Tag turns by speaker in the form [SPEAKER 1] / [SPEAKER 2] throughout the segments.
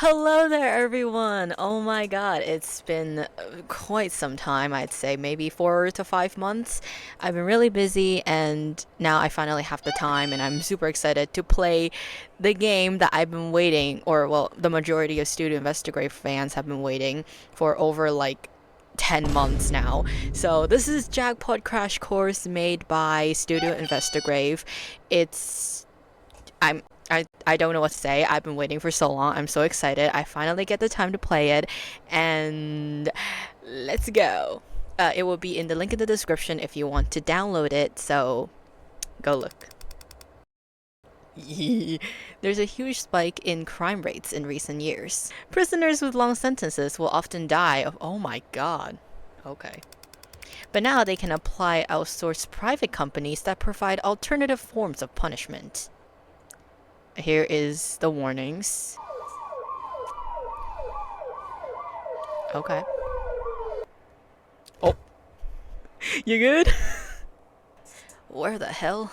[SPEAKER 1] Hello there, everyone! Oh my god, it's been quite some time, I'd say, maybe 4 to 5 months. I've been really busy, and now I finally have the time, and I'm super excited to play the game that I've been waiting, or, well, the majority of Studio Investigrave fans have been waiting for over, like, 10 months now. So, this is Jackpot Crash Course made by Studio Investigrave. It's I'm I don't know what to say. I've been waiting for so long. I'm so excited. I finally get the time to play it, and let's go. It will be in the link in the description if you want to download it. So go look. There's a huge spike in crime rates in recent years. Prisoners with long sentences will often die of. Oh my god. Okay. But now they can apply outsourced private companies that provide alternative forms of punishment. Here is the warnings. Okay. Oh. You good? Where the hell?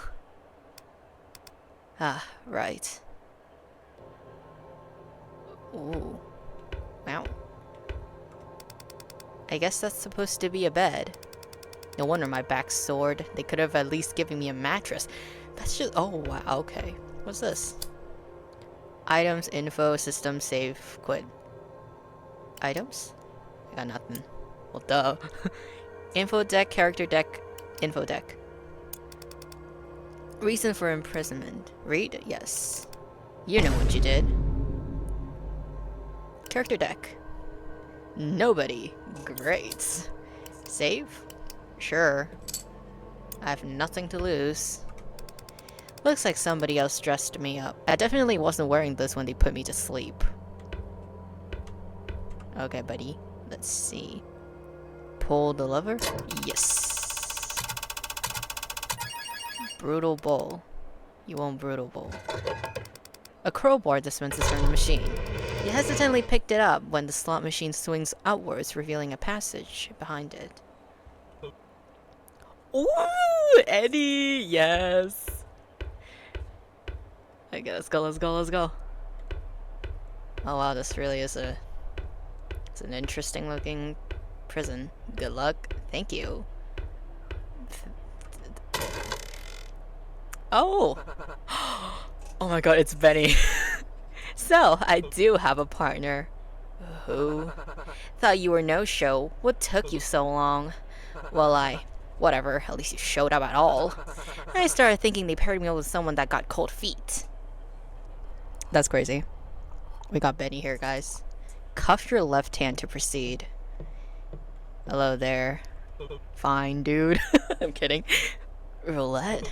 [SPEAKER 1] Ah, right. Ooh. Wow. I guess that's supposed to be a bed. No wonder my back's sore. They could have at least given me a mattress. That's just... Oh, wow, okay. What's this? Items, info, system, save, quit. Items? I got nothing. Well, duh. Info deck, character deck, info deck. Reason for imprisonment. Read? Yes. You know what you did. Character deck. Nobody. Great. Save? Sure. I have nothing to lose. Looks like somebody else dressed me up. I definitely wasn't wearing this when they put me to sleep. Okay, buddy. Let's see. Pull the lever? Yes. Brutal bowl. You won't brutal bowl. A crowbar dispenses from the machine. You hesitantly picked it up when the slot machine swings outwards, revealing a passage behind it. Ooh, Eddie! Yes! Okay, let's go, let's go, let's go. Oh wow, this really is it's an interesting looking prison. Good luck. Thank you. Oh! Oh my god, it's Benny. So, I do have a partner. Who? Thought you were no-show. What took you so long? Well, whatever, at least you showed up at all. I started thinking they paired me up with someone that got cold feet. That's crazy. We got Benny here, guys. Cuff your left hand to proceed. Hello there. Fine, dude. I'm kidding. Roulette?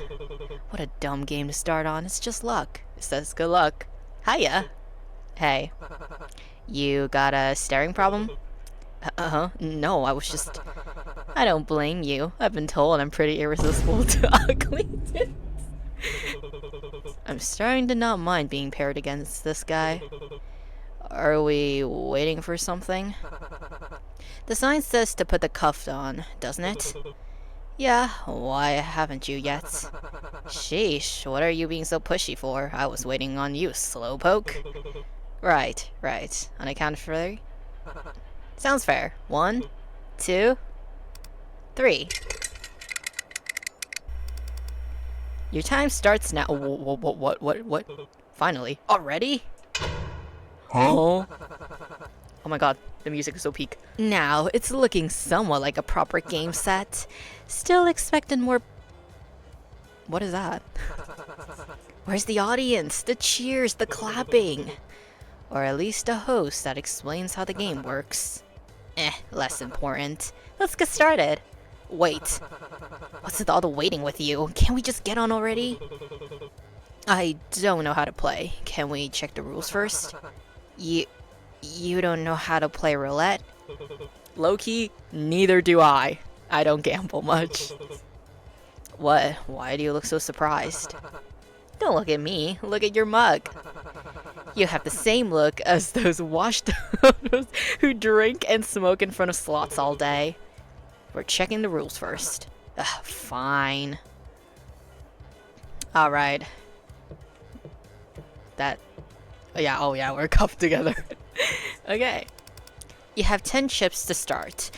[SPEAKER 1] What a dumb game to start on. It's just luck. It says good luck. Hiya. Hey. You got a staring problem? Uh-huh. No, I was just... I don't blame you. I've been told I'm pretty irresistible to ugly. I'm starting to not mind being paired against this guy. Are we waiting for something? The sign says to put the cuffs on, doesn't it? Yeah, why haven't you yet? Sheesh, what are you being so pushy for? I was waiting on you, slowpoke. Right. On a count of 3? Sounds fair. 1, 2, 3. Your time starts now. What? Finally. Already? Huh? Oh my god, the music is so peak. Now, it's looking somewhat like a proper game set. Still expecting more... What is that? Where's the audience? The cheers, the clapping? Or at least a host that explains how the game works. Less important. Let's get started. Wait. What's with all the waiting with you? Can't we just get on already? I don't know how to play. Can we check the rules first? You don't know how to play roulette? Low-key, neither do I. I don't gamble much. What? Why do you look so surprised? Don't look at me. Look at your mug. You have the same look as those washed who drink and smoke in front of slots all day. We're checking the rules first. Ugh, fine. Alright. That... Yeah, oh yeah, we're cuffed together. Okay. You have 10 chips to start.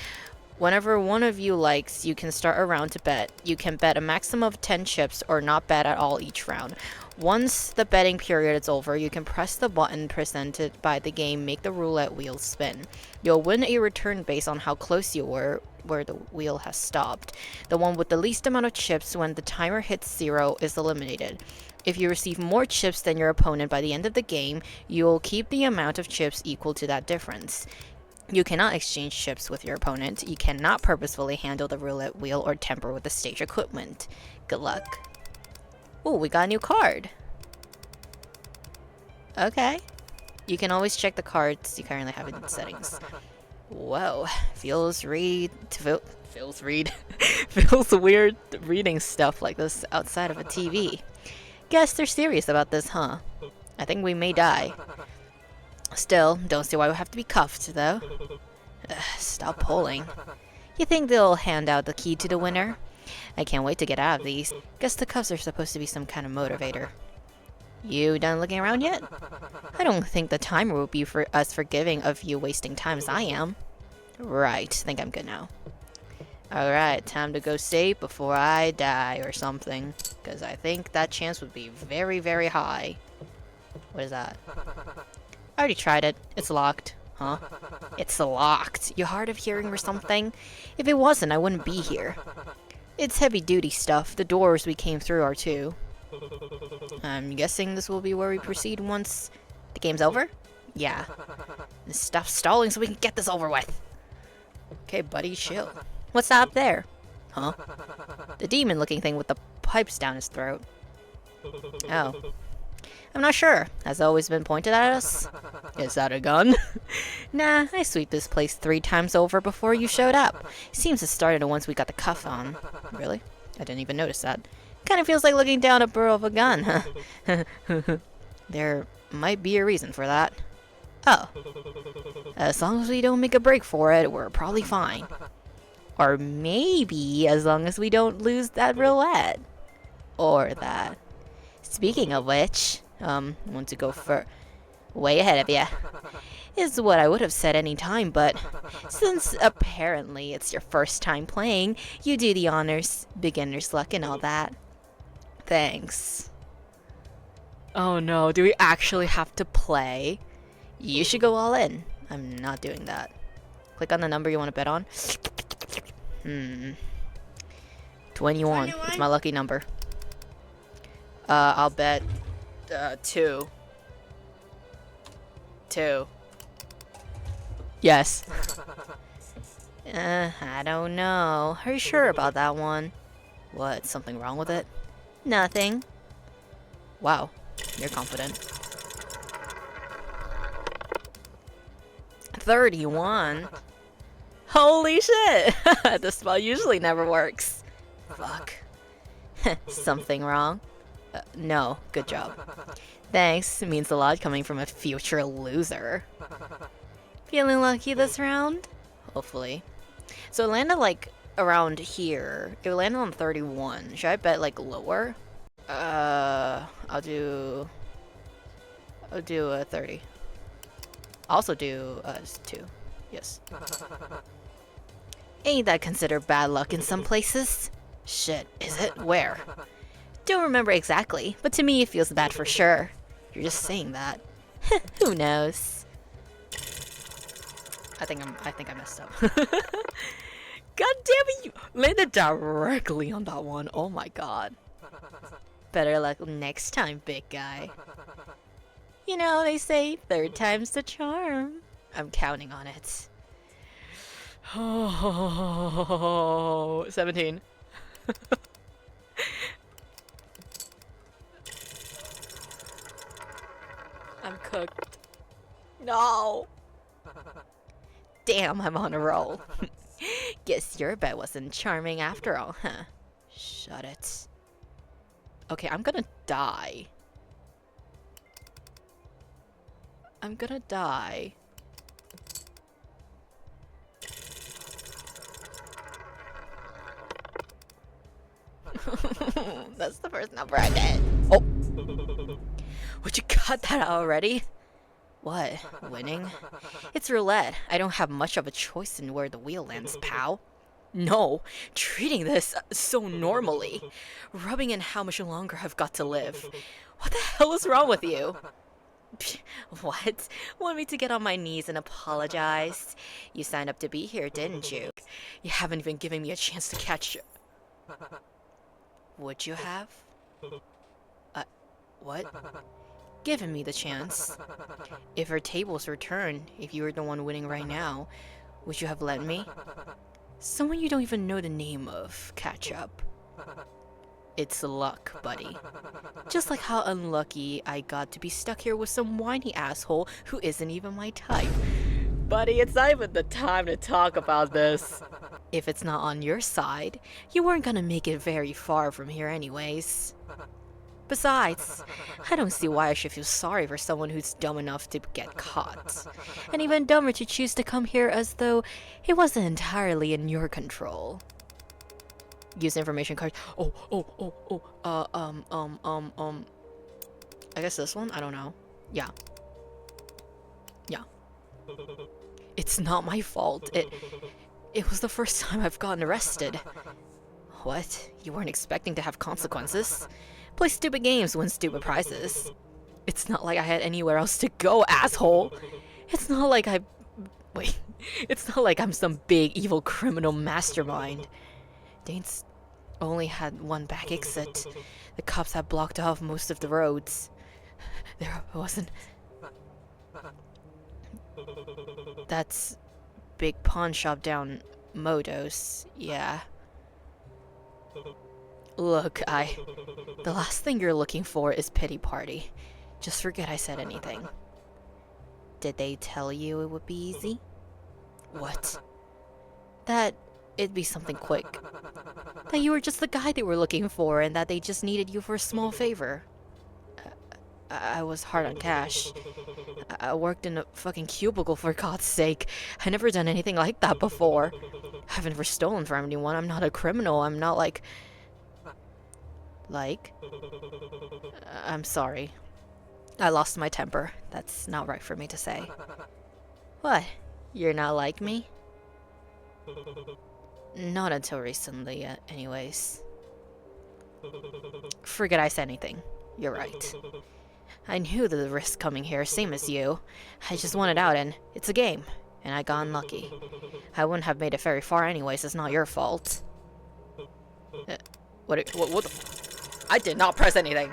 [SPEAKER 1] Whenever one of you likes, you can start a round to bet. You can bet a maximum of 10 chips or not bet at all each round. Once the betting period is over, you can press the button presented by the game, make the roulette wheel spin. You'll win a return based on how close you were where the wheel has stopped. The one with the least amount of chips when the timer hits 0 is eliminated. If you receive more chips than your opponent by the end of the game, you'll keep the amount of chips equal to that difference. You cannot exchange chips with your opponent. You cannot purposefully handle the roulette wheel or tamper with the stage equipment. Good luck. Ooh, we got a new card. Okay. You can always check the cards you currently have in settings. Whoa. Feels weird reading stuff like this outside of a TV. Guess they're serious about this, huh? I think we may die. Still, don't see why we have to be cuffed, though. Stop pulling. You think they'll hand out the key to the winner? I can't wait to get out of these. Guess the cuffs are supposed to be some kind of motivator. You done looking around yet? I don't think the timer will be for as forgiving of you wasting time as I am. Right, think I'm good now. Alright, time to go save before I die or something. Because I think that chance would be very, very high. What is that? I already tried it. It's locked. Huh? It's locked. You hard of hearing or something? If it wasn't, I wouldn't be here. It's heavy-duty stuff. The doors we came through are too. I'm guessing this will be where we proceed once the game's over? Yeah. Stop stalling so we can get this over with. Okay, buddy, chill. What's that up there? Huh? The demon-looking thing with the pipes down his throat. Oh. I'm not sure. Has it always been pointed at us? Is that a gun? Nah, I sweeped this place 3 times over before you showed up. Seems it started once we got the cuff on. Really? I didn't even notice that. Kinda feels like looking down a barrel of a gun, huh? There might be a reason for that. Oh. As long as we don't make a break for it, we're probably fine. Or maybe as long as we don't lose that roulette. Or that. Speaking of which, want to go for way ahead of ya. Is what I would have said any time, but since apparently it's your first time playing, you do the honors, beginner's luck and all that. Thanks. Oh no, do we actually have to play? You should go all in. I'm not doing that. Click on the number you want to bet on. 21. It's my lucky number. I'll bet 2. 2. Yes. I don't know. Are you sure about that one? What, something wrong with it? Nothing. Wow, you're confident. 31. Holy shit! This spell usually never works. Fuck. Something wrong? No, good job. Thanks, it means a lot coming from a future loser. Feeling lucky this round? Hopefully. So it landed like around here. It landed on 31. Should I bet like lower? I'll do a 30. Also do 2. Yes. Ain't that considered bad luck in some places? Shit, is it? Where? Don't remember exactly, but to me it feels bad for sure. You're just saying that. Who knows? I think I messed up. God damn it, you landed directly on that one. Oh my god. Better luck next time, big guy. You know, they say 3rd time's the charm. I'm counting on it. Oh, 17. I'm cooked. No. Damn, I'm on a roll. Guess your bet wasn't charming after all, huh? Shut it. Okay, I'm gonna die. I'm gonna die. That's the first number I get. Oh! Would you cut that out already? What? Winning? It's roulette. I don't have much of a choice in where the wheel lands, pal. No, treating this so normally. Rubbing in how much longer I've got to live. What the hell is wrong with you? What? Want me to get on my knees and apologize? You signed up to be here, didn't you? You haven't even given me a chance to catch you. Would you have? What? Given me the chance. If our tables were turned, if you were the one winning right now, would you have let me? Someone you don't even know the name of, catch up. It's luck, buddy. Just like how unlucky I got to be stuck here with some whiny asshole who isn't even my type. Buddy, it's not even the time to talk about this. If it's not on your side, you weren't gonna make it very far from here anyways. Besides, I don't see why I should feel sorry for someone who's dumb enough to get caught. And even dumber to choose to come here as though it wasn't entirely in your control. Use information cards. I guess this one? I don't know. Yeah. It's not my fault. It was the first time I've gotten arrested. What? You weren't expecting to have consequences? Play stupid games, win stupid prizes. It's not like I had anywhere else to go, asshole. It's not like It's not like I'm some big evil criminal mastermind. Dane's only had one back exit. The cops had blocked off most of the roads. There wasn't... That's big pawn shop down Modos, yeah. Look, the last thing you're looking for is pity party. Just forget I said anything. Did they tell you it would be easy? What? That it'd be something quick. That you were just the guy they were looking for and that they just needed you for a small favor. I was hard on cash. I worked in a fucking cubicle, for God's sake. I've never done anything like that before. I've never stolen from anyone. I'm not a criminal. I'm not like... I'm sorry. I lost my temper. That's not right for me to say. What? You're not like me? Not until recently, anyways. Forget I said anything. You're right. I knew the risk coming here, same as you. I just wanted out and it's a game. And I got unlucky. I wouldn't have made it very far anyways, it's not your fault. What the... I did not press anything.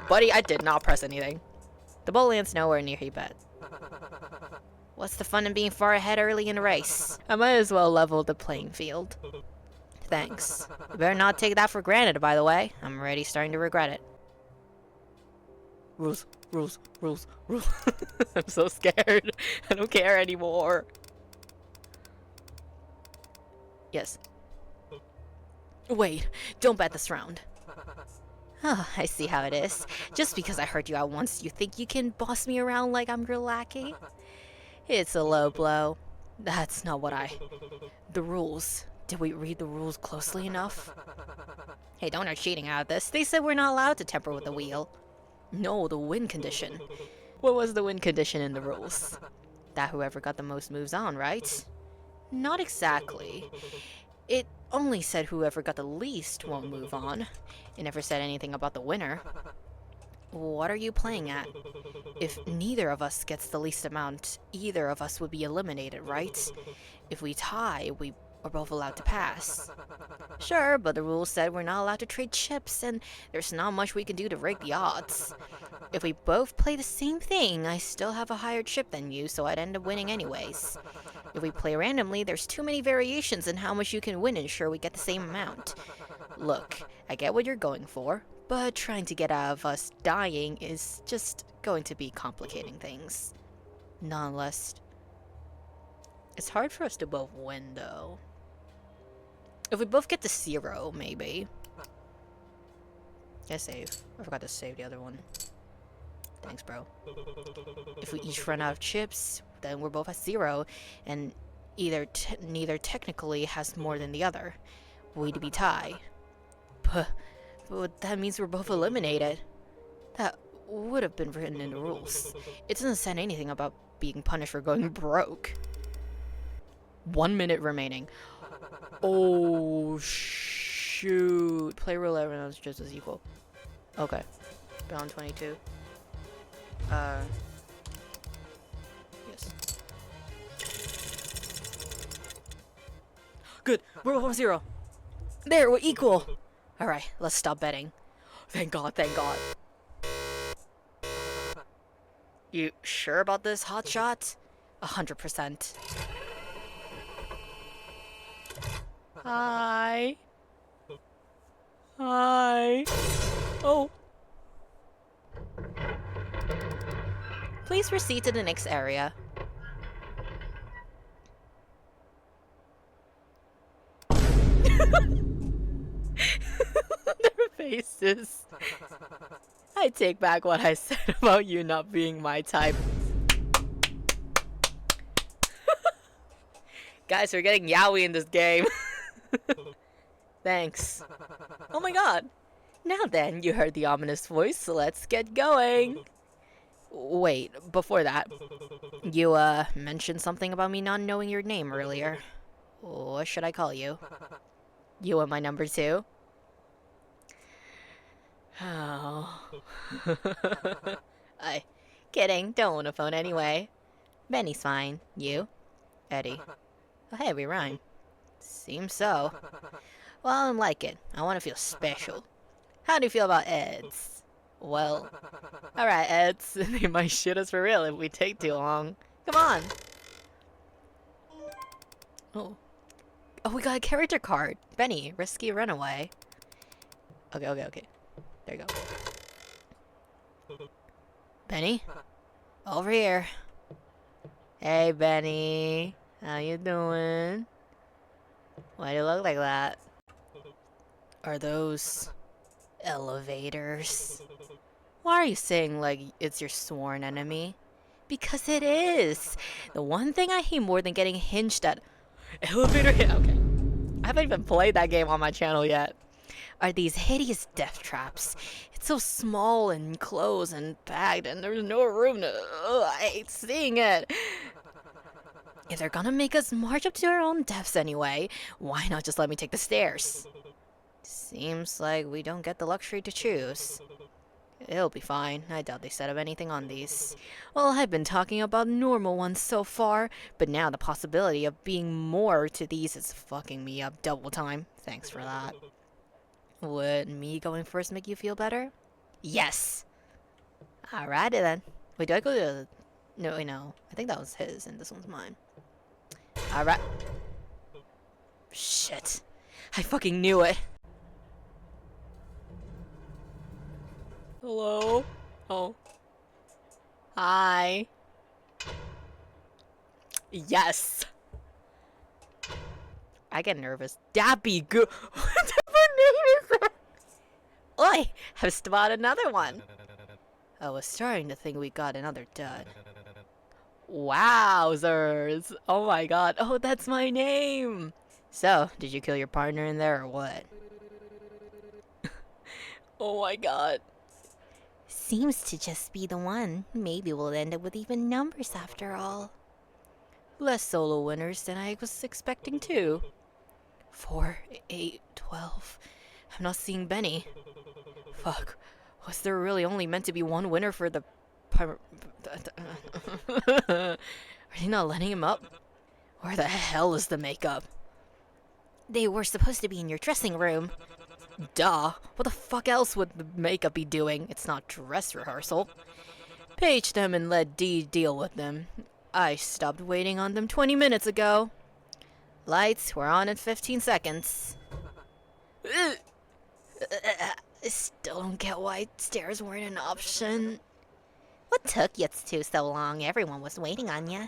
[SPEAKER 1] Buddy, I did not press anything. The ball lands nowhere near he bet. What's the fun in being far ahead early in the race? I might as well level the playing field. Thanks. You better not take that for granted, by the way. I'm already starting to regret it. Rules. I'm so scared. I don't care anymore. Yes. Wait, don't bet this round. Oh, I see how it is. Just because I heard you out once, you think you can boss me around like I'm your lackey? It's a low blow. That's not what The rules. Did we read the rules closely enough? Hey, don't start cheating out of this. They said we're not allowed to tamper with the wheel. No, the win condition. What was the win condition in the rules? That whoever got the most moves on, right? Not exactly. It only said whoever got the least won't move on. It never said anything about the winner. What are you playing at? If neither of us gets the least amount, either of us would be eliminated, right? If we tie, we are both allowed to pass. Sure, but the rules said we're not allowed to trade chips, and there's not much we can do to rig the odds. If we both play the same thing, I still have a higher chip than you, so I'd end up winning anyways. If we play randomly, there's too many variations in how much you can win and ensure we get the same amount. Look, I get what you're going for, but trying to get out of us dying is just going to be complicating things. Nonetheless, it's hard for us to both win, though. If we both get to 0, maybe. Yeah, save. I forgot to save the other one. Thanks, bro. If we each run out of chips, then we're both at 0, and neither technically has more than the other. We'd be tied. But that means we're both eliminated. would have been written in the rules. It doesn't say anything about being punished for going broke. 1 minute remaining. Oh, shoot. Play rule everyone else just as equal. Okay. Bound 22. Yes. Good. We're 1-0. There, we're equal. Alright, let's stop betting. Thank God, thank God. You sure about this, hotshot? 100%. Hi. Hi. Oh. Please proceed to the next area. Their faces. I take back what I said about you not being my type. Guys, we're getting yaoi in this game. Thanks. Oh my god. Now then, you heard the ominous voice, so let's get going. Wait, before that, you, mentioned something about me not knowing your name earlier. What should I call you? You want my number 2? Oh. Kidding, don't want a phone anyway. Benny's fine. You? Eddie. Oh hey, we rhyme. Seems so. Well, I like it. I want to feel special. How do you feel about Eds? Well, alright, Eds. They might shoot us for real if we take too long. Come on! Oh. Oh, we got a character card. Benny, risky runaway. Okay. There you go. Benny? Over here. Hey, Benny. How you doing? Why do you look like that? Are those elevators? Why are you saying like it's your sworn enemy? Because it is! The one thing I hate more than getting hinged at... Elevator hit! Okay. I haven't even played that game on my channel yet. Are these hideous death traps. It's so small and closed and packed and there's no room to... I hate seeing it! If they're gonna make us march up to our own deaths anyway, why not just let me take the stairs? Seems like we don't get the luxury to choose. It'll be fine. I doubt they set up anything on these. Well, I've been talking about normal ones so far, but now the possibility of being more to these is fucking me up double time. Thanks for that. Would me going first make you feel better? Yes! Alrighty then. Wait, do I go to... No, wait, no. I think that was his and this one's mine. Alright. Shit. I fucking knew it. Hello? Oh. Hi. Yes. I get nervous. Dappy goo. What name is that? Oi! I've spotted another one. I was starting to think we got another dud. Wowzers! Oh my god. Oh, that's my name! So, did you kill your partner in there or what? Oh my god. Seems to just be the one. Maybe we'll end up with even numbers after all. Less solo winners than I was expecting too. 4, 8, 12. I'm not seeing Benny. Fuck. Was there really only meant to be one winner for the... Are they not letting him up? Where the hell is the makeup? They were supposed to be in your dressing room. Duh. What the fuck else would the makeup be doing? It's not dress rehearsal. Page them and let D deal with them. I stopped waiting on them 20 minutes ago. Lights were on in 15 seconds. I still don't get why stairs weren't an option. What took you two so long? Everyone was waiting on you.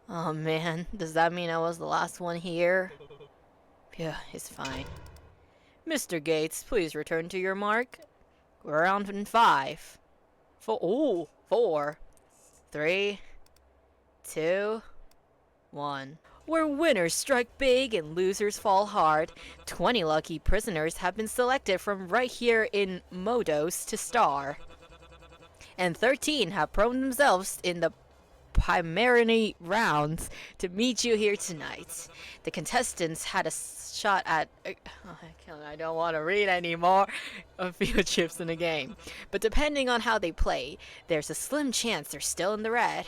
[SPEAKER 1] Oh man, does that mean I was the last one here? Yeah, it's fine. Mr. Gates, please return to your mark. We're on in 5. 4, 3, 2, 1. Where winners strike big and losers fall hard, 20 lucky prisoners have been selected from right here in Modos to star. and 13 have proven themselves in the preliminary rounds to meet you here tonight. The contestants had a shot at I don't want to read anymore. A few chips in the game, but depending on how they play, there's a slim chance they're still in the red.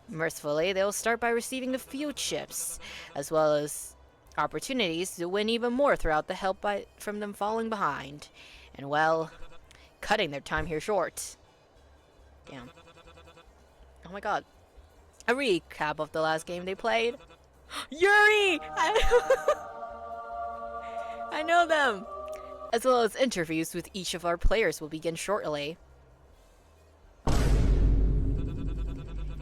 [SPEAKER 1] Mercifully, they'll start by receiving a few chips, as well as opportunities to win even more throughout the help from them falling behind, and well, cutting their time here short. Damn. Oh my god. A recap of the last game they played. Yuri! I know them! As well as interviews with each of our players will begin shortly.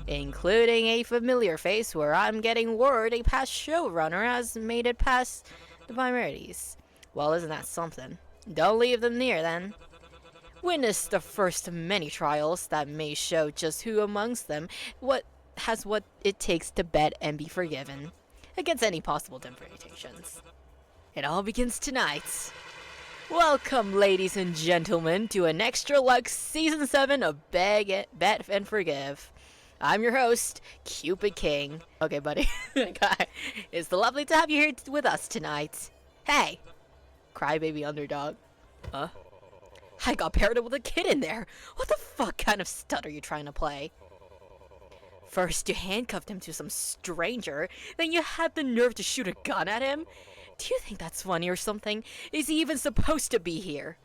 [SPEAKER 1] Including a familiar face where I'm getting word a past showrunner has made it past the primaries. Well, isn't that something? Don't leave them near then. Witness the first of many trials that may show just who amongst them what it takes to bet and be forgiven against any possible temptations. It all begins tonight. Welcome, ladies and gentlemen, to an extra luck season 7 of Bet and Forgive. I'm your host, Cupid King. Okay, buddy. It's lovely to have you here with us tonight. Hey, crybaby underdog. I got paired up with a kid in there. What the fuck kind of stunt are you trying to play? First, you handcuffed him to some stranger, then you had the nerve to shoot a gun at him? Do you think that's funny or something? Is he even supposed to be here?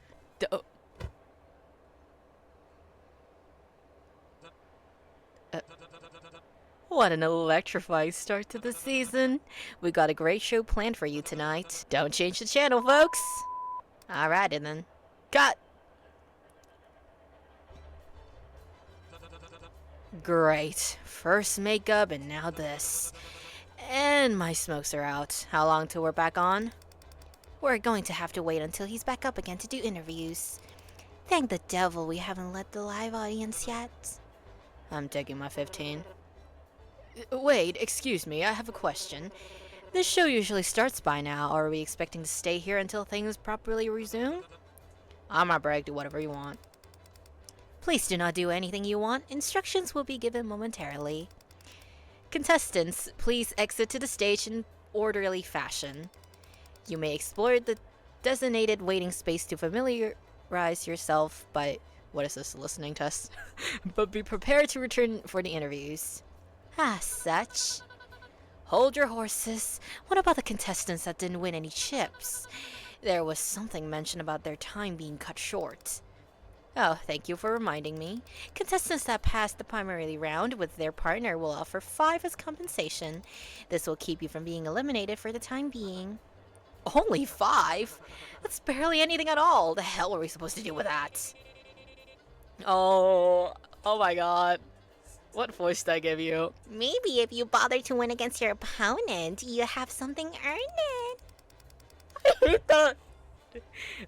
[SPEAKER 1] What an electrifying start to the season. We got a great show planned for you tonight. Don't change the channel, folks. Alrighty then. Cut! Great. First makeup and now this. And my smokes are out. How long till we're back on? We're going to have to wait until he's back up again to do interviews. Thank the devil we haven't let the live audience yet. I'm taking my 15. Wait, excuse me, I have a question. This show usually starts by now. Are we expecting to stay here until things properly resume? I'm not break, do whatever you want. Please do not do anything you want. Instructions will be given momentarily. Contestants, please exit to the stage in orderly fashion. You may explore the designated waiting space to familiarize yourself by... What is this, a listening test? But be prepared to return for the interviews. Such. Hold your horses. What about the contestants that didn't win any chips? There was something mentioned about their time being cut short. Oh, thank you for reminding me. Contestants that passed the primary round with their partner will offer 5 as compensation. This will keep you from being eliminated for the time being. Only 5? That's barely anything at all. The hell are we supposed to do with that? Oh my god. What voice did I give you?
[SPEAKER 2] Maybe if you bother to win against your opponent, you have something earned it.
[SPEAKER 1] I hate that.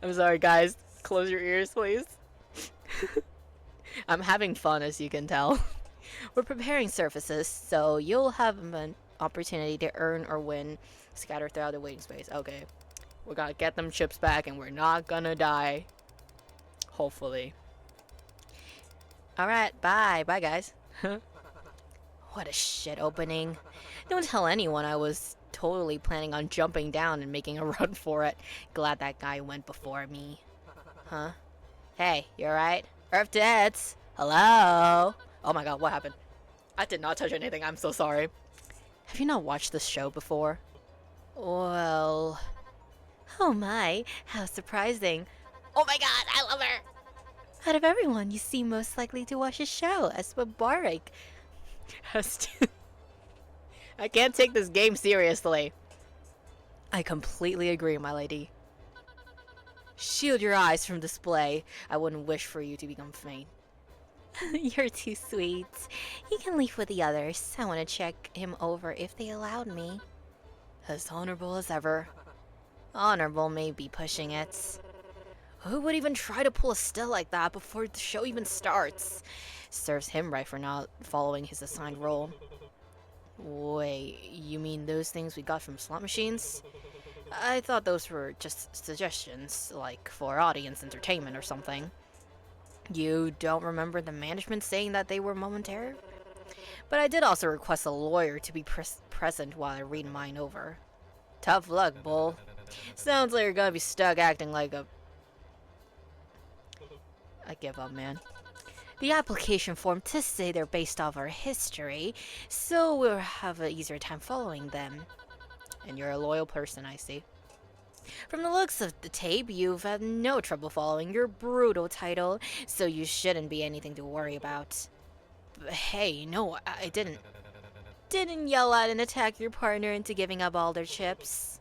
[SPEAKER 1] I'm sorry, guys. Close your ears, please. I'm having fun, as you can tell. We're preparing surfaces, so you'll have an opportunity to earn or win scattered throughout the waiting space. Okay. We gotta get them chips back, and we're not gonna die. Hopefully. Alright, bye. Bye, guys. What a shit opening. Don't tell anyone I was totally planning on jumping down and making a run for it. Glad that guy went before me. Huh? Hey, you alright? Earth to heads. Hello? Oh my god, what happened? I did not touch anything, I'm so sorry. Have you not watched this show before? Well... Oh my, how surprising.
[SPEAKER 2] Oh my god, I love her.
[SPEAKER 1] Out of everyone, you seem most likely to watch a show, as Barik. I can't take this game seriously. I completely agree, my lady. Shield your eyes from display. I wouldn't wish for you to become faint. You're too sweet. You can leave with the others. I want to check him over if they allowed me. As honorable as ever. Honorable may be pushing it. Who would even try to pull a still like that before the show even starts? Serves him right for not following his assigned role. Wait, you mean those things we got from slot machines? I thought those were just suggestions, like for audience entertainment or something. You don't remember the management saying that they were momentary? But I did also request a lawyer to be present while I read mine over. Tough luck, Bull. Sounds like you're gonna be stuck acting like a... I give up, man. The application form does say they're based off our history, so we'll have an easier time following them. And you're a loyal person, I see. From the looks of the tape, you've had no trouble following your brutal title, so you shouldn't be anything to worry about. But hey, no, I didn't yell at and attack your partner into giving up all their chips.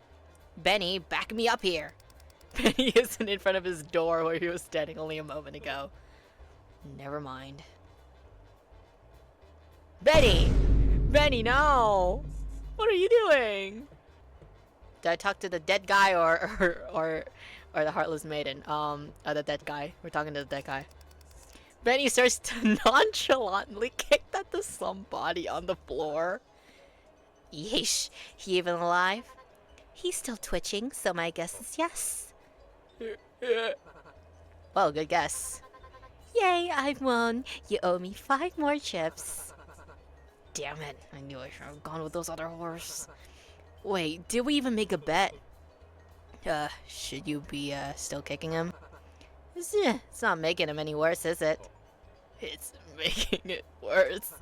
[SPEAKER 1] Benny, back me up here. Benny isn't in front of his door where he was standing only a moment ago. Never mind. Benny! Benny, no! What are you doing? Did I talk to the dead guy or the Heartless Maiden? The dead guy. We're talking to the dead guy. Benny starts to nonchalantly kick at the somebody on the floor. Yeesh, he even alive?
[SPEAKER 2] He's still twitching, so my guess is yes.
[SPEAKER 1] Well, good guess.
[SPEAKER 2] Yay, I've won. You owe me 5 more chips.
[SPEAKER 1] Damn it, I knew I should have gone with those other horses. Wait, did we even make a bet? Should you be, still kicking him? It's not making him any worse, is it? It's making it worse.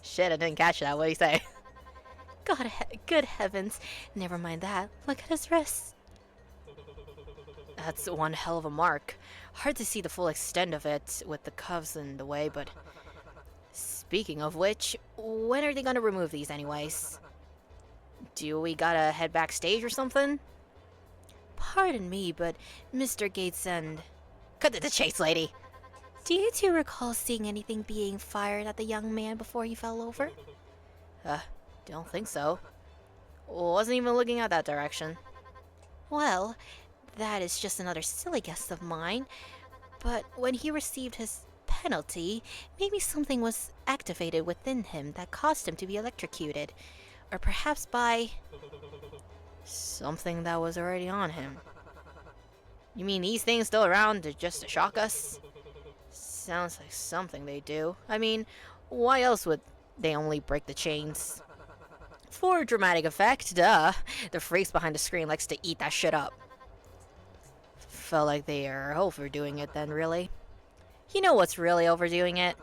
[SPEAKER 1] Shit, I didn't catch that. What do you say?
[SPEAKER 2] Good heavens. Never mind that. Look at his wrists.
[SPEAKER 1] That's one hell of a mark. Hard to see the full extent of it with the cuffs in the way, but... Speaking of which, when are they gonna remove these anyways? Do we gotta head backstage or something?
[SPEAKER 2] Pardon me, but Mr. Gates and...
[SPEAKER 1] Cut to the chase, lady!
[SPEAKER 2] Do you two recall seeing anything being fired at the young man before he fell over?
[SPEAKER 1] Don't think so. Wasn't even looking at that direction.
[SPEAKER 2] Well, that is just another silly guess of mine. But when he received his penalty, maybe something was activated within him that caused him to be electrocuted. Or perhaps by...
[SPEAKER 1] Something that was already on him. You mean these things still around just to shock us? Sounds like something they do. I mean, why else would they only break the chains? For dramatic effect, duh. The freaks behind the screen likes to eat that shit up. Felt like they are overdoing it then, really. You know what's really overdoing it?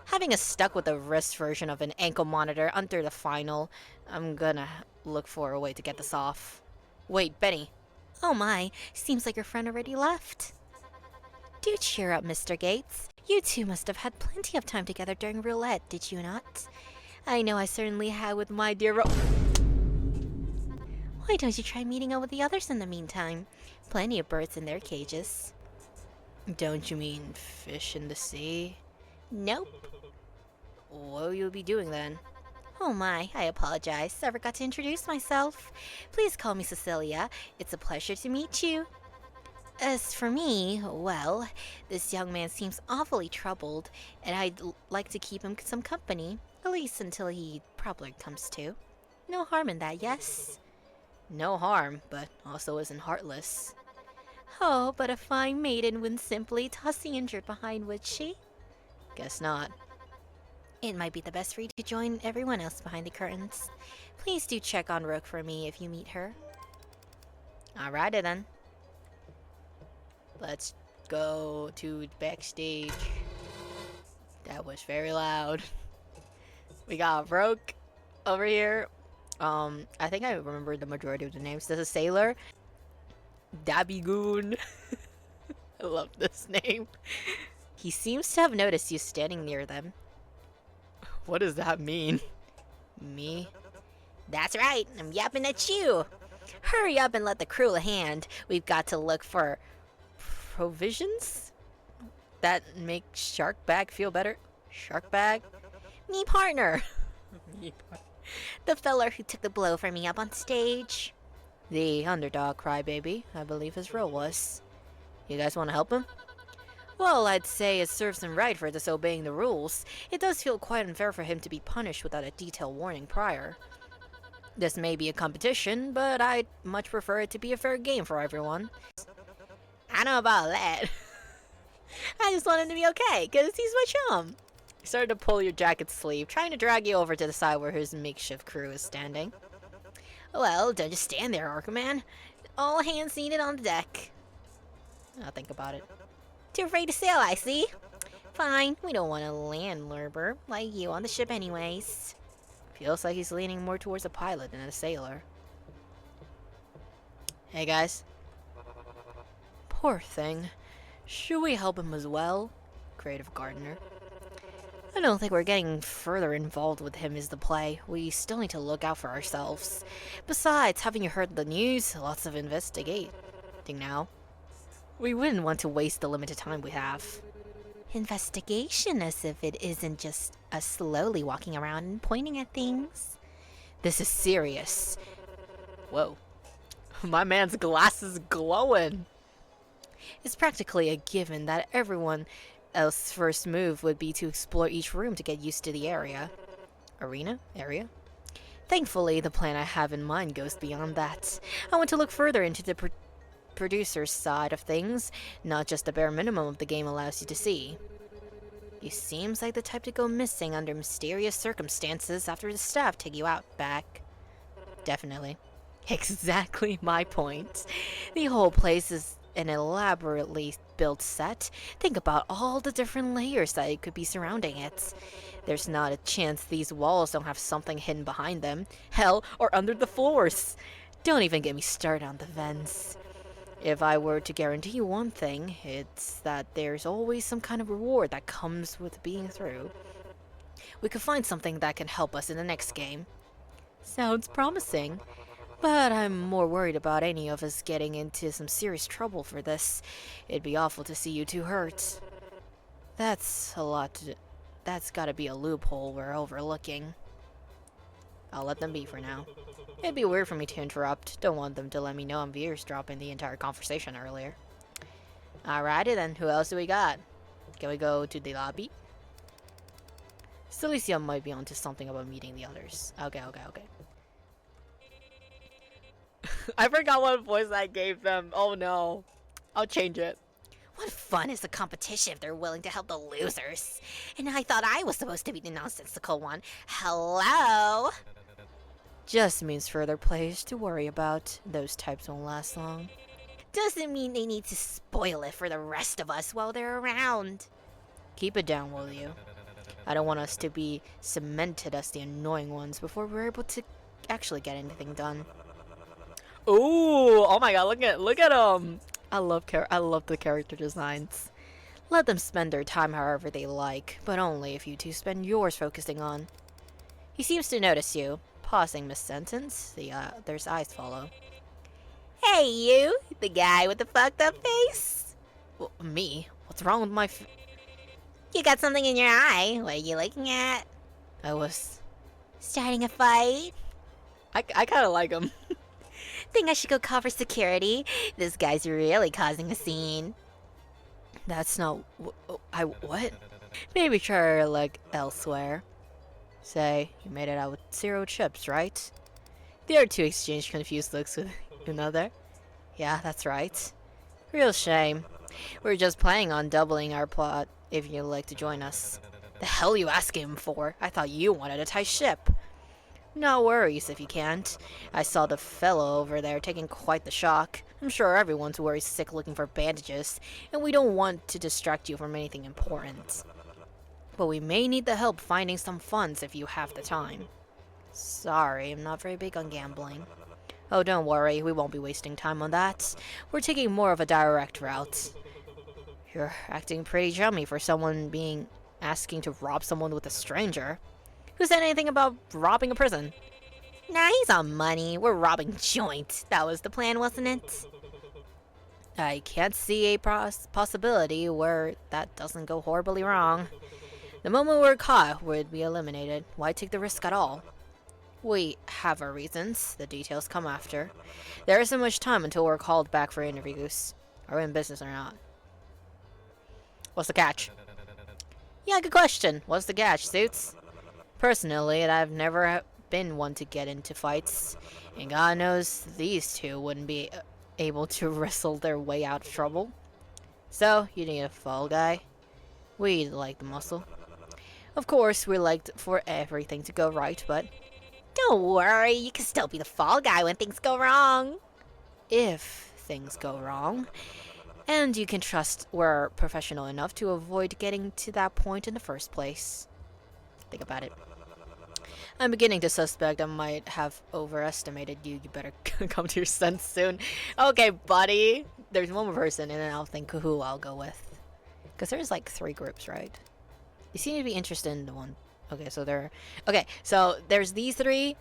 [SPEAKER 1] Having us stuck with the wrist version of an ankle monitor under the final. I'm gonna look for a way to get this off. Wait, Benny.
[SPEAKER 2] Oh my, seems like your friend already left. Do cheer up, Mr. Gates. You two must have had plenty of time together during roulette, did you not? I know I certainly had with my dear Why don't you try meeting up with the others in the meantime? Plenty of birds in their cages.
[SPEAKER 1] Don't you mean fish in the sea?
[SPEAKER 2] Nope.
[SPEAKER 1] What will you be doing then?
[SPEAKER 2] Oh my, I apologize. I forgot to introduce myself. Please call me Cecilia. It's a pleasure to meet you. As for me, well, this young man seems awfully troubled, and I'd like to keep him some company, at least until he probably comes to. No harm in that, yes?
[SPEAKER 1] No harm, but also isn't heartless.
[SPEAKER 2] Oh, but a fine maiden wouldn't simply toss the injured behind, would she?
[SPEAKER 1] Guess not.
[SPEAKER 2] It might be the best for you to join everyone else behind the curtains. Please do check on Rook for me if you meet her.
[SPEAKER 1] Alrighty then. Let's go to backstage. That was very loud. We got Rook over here. I think I remember the majority of the names. There's a sailor. Dabigoon. I love this name. He seems to have noticed you standing near them. What does that mean? Me?
[SPEAKER 2] That's right, I'm yapping at you. Hurry up and let the crew a hand. We've got to look for
[SPEAKER 1] provisions? That make Shark Bag feel better? Shark Bag?
[SPEAKER 2] me partner. The feller who took the blow for me up on stage.
[SPEAKER 1] The underdog crybaby, I believe his role was. You guys want to help him? Well, I'd say it serves him right for disobeying the rules. It does feel quite unfair for him to be punished without a detailed warning prior. This may be a competition, but I'd much prefer it to be a fair game for everyone.
[SPEAKER 2] I don't know about that. I just want him to be okay, because he's my chum.
[SPEAKER 1] He started to pull your jacket sleeve, trying to drag you over to the side where his makeshift crew is standing.
[SPEAKER 2] Well, don't just stand there, Orca-Man. All hands needed on the deck.
[SPEAKER 1] I'll think about it.
[SPEAKER 2] Too afraid to sail, I see. Fine, we don't want a landlubber like you on the ship anyways.
[SPEAKER 1] Feels like he's leaning more towards a pilot than a sailor. Hey guys. Poor thing. Should we help him as well? Creative gardener.
[SPEAKER 2] I don't think we're getting further involved with him is the play. We still need to look out for ourselves. Besides, haven't you heard the news? Lots of investigating now.
[SPEAKER 1] We wouldn't want to waste the limited time we have.
[SPEAKER 2] Investigation, as if it isn't just us slowly walking around and pointing at things.
[SPEAKER 1] This is serious. Whoa. My man's glasses glowing. It's practically a given that everyone else's first move would be to explore each room to get used to the area. Area? Thankfully, the plan I have in mind goes beyond that. I want to look further into the producer's side of things, not just the bare minimum of the game allows you to see. You seems like the type to go missing under mysterious circumstances after the staff take you out back. Definitely. Exactly my point. The whole place is an elaborately built set. Think about all the different layers that could be surrounding it. There's not a chance these walls don't have something hidden behind them. Hell, or under the floors. Don't even get me started on the vents. If I were to guarantee you one thing, it's that there's always some kind of reward that comes with being through. We could find something that can help us in the next game. Sounds promising. But I'm more worried about any of us getting into some serious trouble for this. It'd be awful to see you two hurt. That's gotta be a loophole we're overlooking. I'll let them be for now. It'd be weird for me to interrupt. Don't want them to let me know I'm eavesdropping the entire conversation earlier. Alrighty then, who else do we got? Can we go to the lobby? Celicia might be onto something about meeting the others. Okay. I forgot what voice I gave them. Oh no. I'll change it.
[SPEAKER 2] What fun is the competition if they're willing to help the losers? And I thought I was supposed to be the nonsensical one. Hello?
[SPEAKER 1] Just means further players to worry about. Those types won't last long.
[SPEAKER 2] Doesn't mean they need to spoil it for the rest of us while they're around.
[SPEAKER 1] Keep it down, will you? I don't want us to be cemented as the annoying ones before we're able to actually get anything done. Ooh, oh my god, look at them. I love the character designs. Let them spend their time however they like, but only if you two spend yours focusing on. He seems to notice you. Pausing mid-sentence, the others' eyes follow.
[SPEAKER 2] Hey you, the guy with the fucked up face?
[SPEAKER 1] Well, me? What's wrong with my
[SPEAKER 2] You got something in your eye. What are you looking at?
[SPEAKER 1] I was
[SPEAKER 2] starting a fight?
[SPEAKER 1] I kinda like him.
[SPEAKER 2] Think I should go call for security? This guy's really causing a scene.
[SPEAKER 1] That's not... what? Maybe try your leg elsewhere. Say, you made it out with 0 chips, right? The other two exchange confused looks with another. Yeah, that's right. Real shame. We're just planning on doubling our plot if you'd like to join us. The hell you asking him for? I thought you wanted a tight ship. No worries if you can't. I saw the fellow over there taking quite the shock. I'm sure everyone's worried sick looking for bandages, and we don't want to distract you from anything important. But we may need the help finding some funds if you have the time. Sorry, I'm not very big on gambling. Oh, don't worry, we won't be wasting time on that. We're taking more of a direct route. You're acting pretty chummy for someone asking to rob someone with a stranger. Who said anything about robbing a prison?
[SPEAKER 2] Nah, he's on money. We're robbing joints. That was the plan, wasn't it?
[SPEAKER 1] I can't see a possibility where that doesn't go horribly wrong. The moment we're caught, we'd be eliminated. Why take the risk at all? We have our reasons. The details come after. There isn't much time until we're called back for interviews. Are we in business or not? What's the catch? Yeah, good question. What's the catch, Suits? Personally, I've never been one to get into fights. And God knows these two wouldn't be able to wrestle their way out of trouble. So, you need a fall guy? We like the muscle. Of course, we liked for everything to go right, but
[SPEAKER 2] Don't worry, you can still be the fall guy when things go wrong.
[SPEAKER 1] if things go wrong, and you can trust we're professional enough to avoid getting to that point in the first place. Think about it. I'm beginning to suspect I might have overestimated you. You better come to your sense soon. Okay, buddy. There's one more person, and then I'll think who I'll go with. Because there's like 3 groups, right? You seem to be interested in the one. Okay, so there. Okay, so there's these three,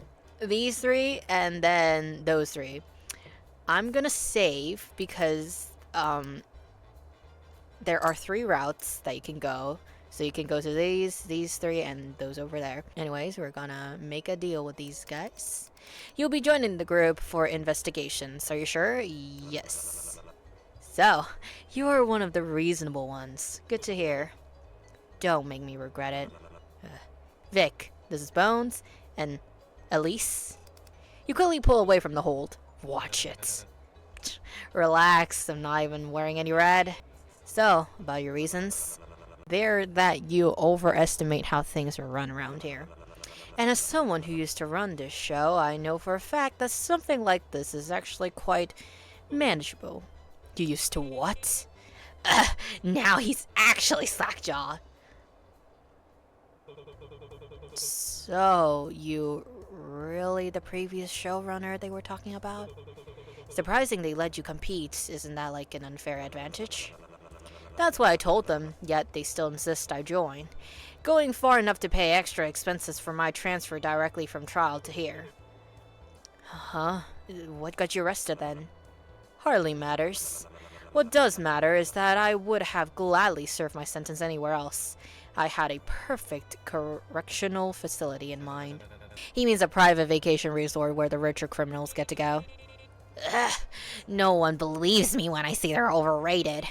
[SPEAKER 1] and then those 3. I'm gonna save because there are 3 routes that you can go. So you can go to these 3, and those over there. Anyways, we're gonna make a deal with these guys. You'll be joining the group for investigations. Are you sure? Yes. So, you are one of the reasonable ones. Good to hear. Don't make me regret it. Vic, this is Bones, and Elise. You quickly pull away from the hold. Watch it. Relax, I'm not even wearing any red. So, about your reasons? They're that you overestimate how things are run around here. And as someone who used to run this show, I know for a fact that something like this is actually quite manageable. You used to what?
[SPEAKER 2] Now he's actually slackjaw.
[SPEAKER 1] So, you really the previous showrunner they were talking about? Surprising they let you compete, isn't that like an unfair advantage? That's what I told them, yet they still insist I join, going far enough to pay extra expenses for my transfer directly from trial to here. Huh? What got you arrested then? Hardly matters. What does matter is that I would have gladly served my sentence anywhere else. I had a perfect correctional facility in mind. He means a private vacation resort where the richer criminals get to go.
[SPEAKER 2] Ugh, no one believes me when I say they're overrated.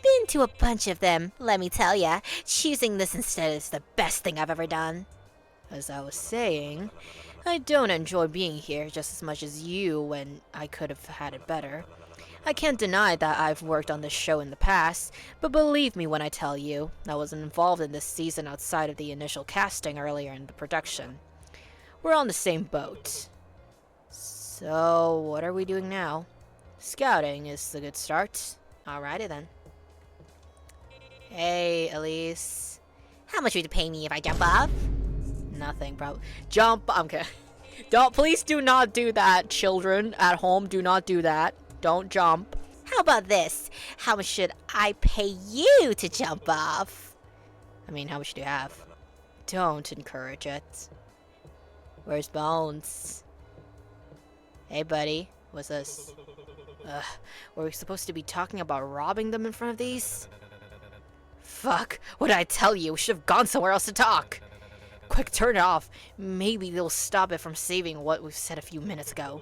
[SPEAKER 2] Been to a bunch of them, let me tell ya. Choosing this instead is the best thing I've ever done.
[SPEAKER 1] As I was saying, I don't enjoy being here just as much as you when I could have had it better. I can't deny that I've worked on this show in the past, but believe me when I tell you, I wasn't involved in this season outside of the initial casting earlier in the production. We're on the same boat. So, what are we doing now? Scouting is a good start. Alrighty then. Hey, Elise.
[SPEAKER 2] How much would you pay me if I jump off?
[SPEAKER 1] Nothing, probably. Jump. I'm kidding. Don't. Please do not do that, children at home. Do not do that. Don't jump.
[SPEAKER 2] How about this? How much should I pay you to jump off?
[SPEAKER 1] I mean, how much do you have? Don't encourage it. Where's Bones? Hey, buddy. What's this? Were we supposed to be talking about robbing them in front of these? Fuck. What did I tell you? We should have gone somewhere else to talk. Quick, turn it off. Maybe they'll stop it from saving what we've said a few minutes ago.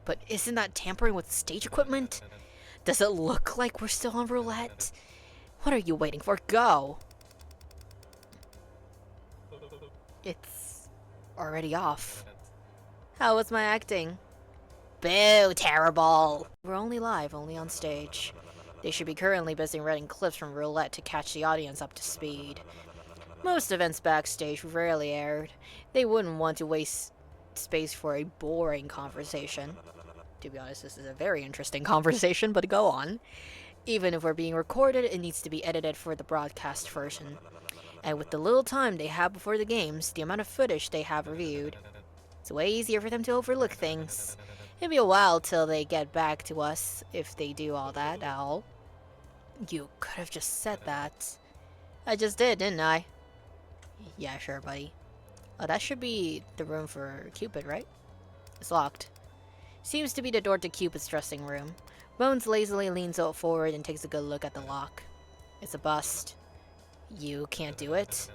[SPEAKER 1] But isn't that tampering with stage equipment? Does it look like we're still on roulette? What are you waiting for? Go! It's already off. How was my acting?
[SPEAKER 2] Boo, terrible.
[SPEAKER 1] We're only live, only on stage. They should be currently busy writing clips from roulette to catch the audience up to speed. Most events backstage rarely aired. They wouldn't want to waste space for a boring conversation. To be honest, this is a very interesting conversation, but go on. Even if we're being recorded, it needs to be edited for the broadcast version. And with the little time they have before the games, the amount of footage they have reviewed, it's way easier for them to overlook things. It'll be a while till they get back to us, if they do all that at all. You could have just said that. I just did, didn't I? Yeah, sure, buddy. Oh, that should be the room for Cupid, right? It's locked. Seems to be the door to Cupid's dressing room. Bones lazily leans forward and takes a good look at the lock. It's a bust. You can't do it?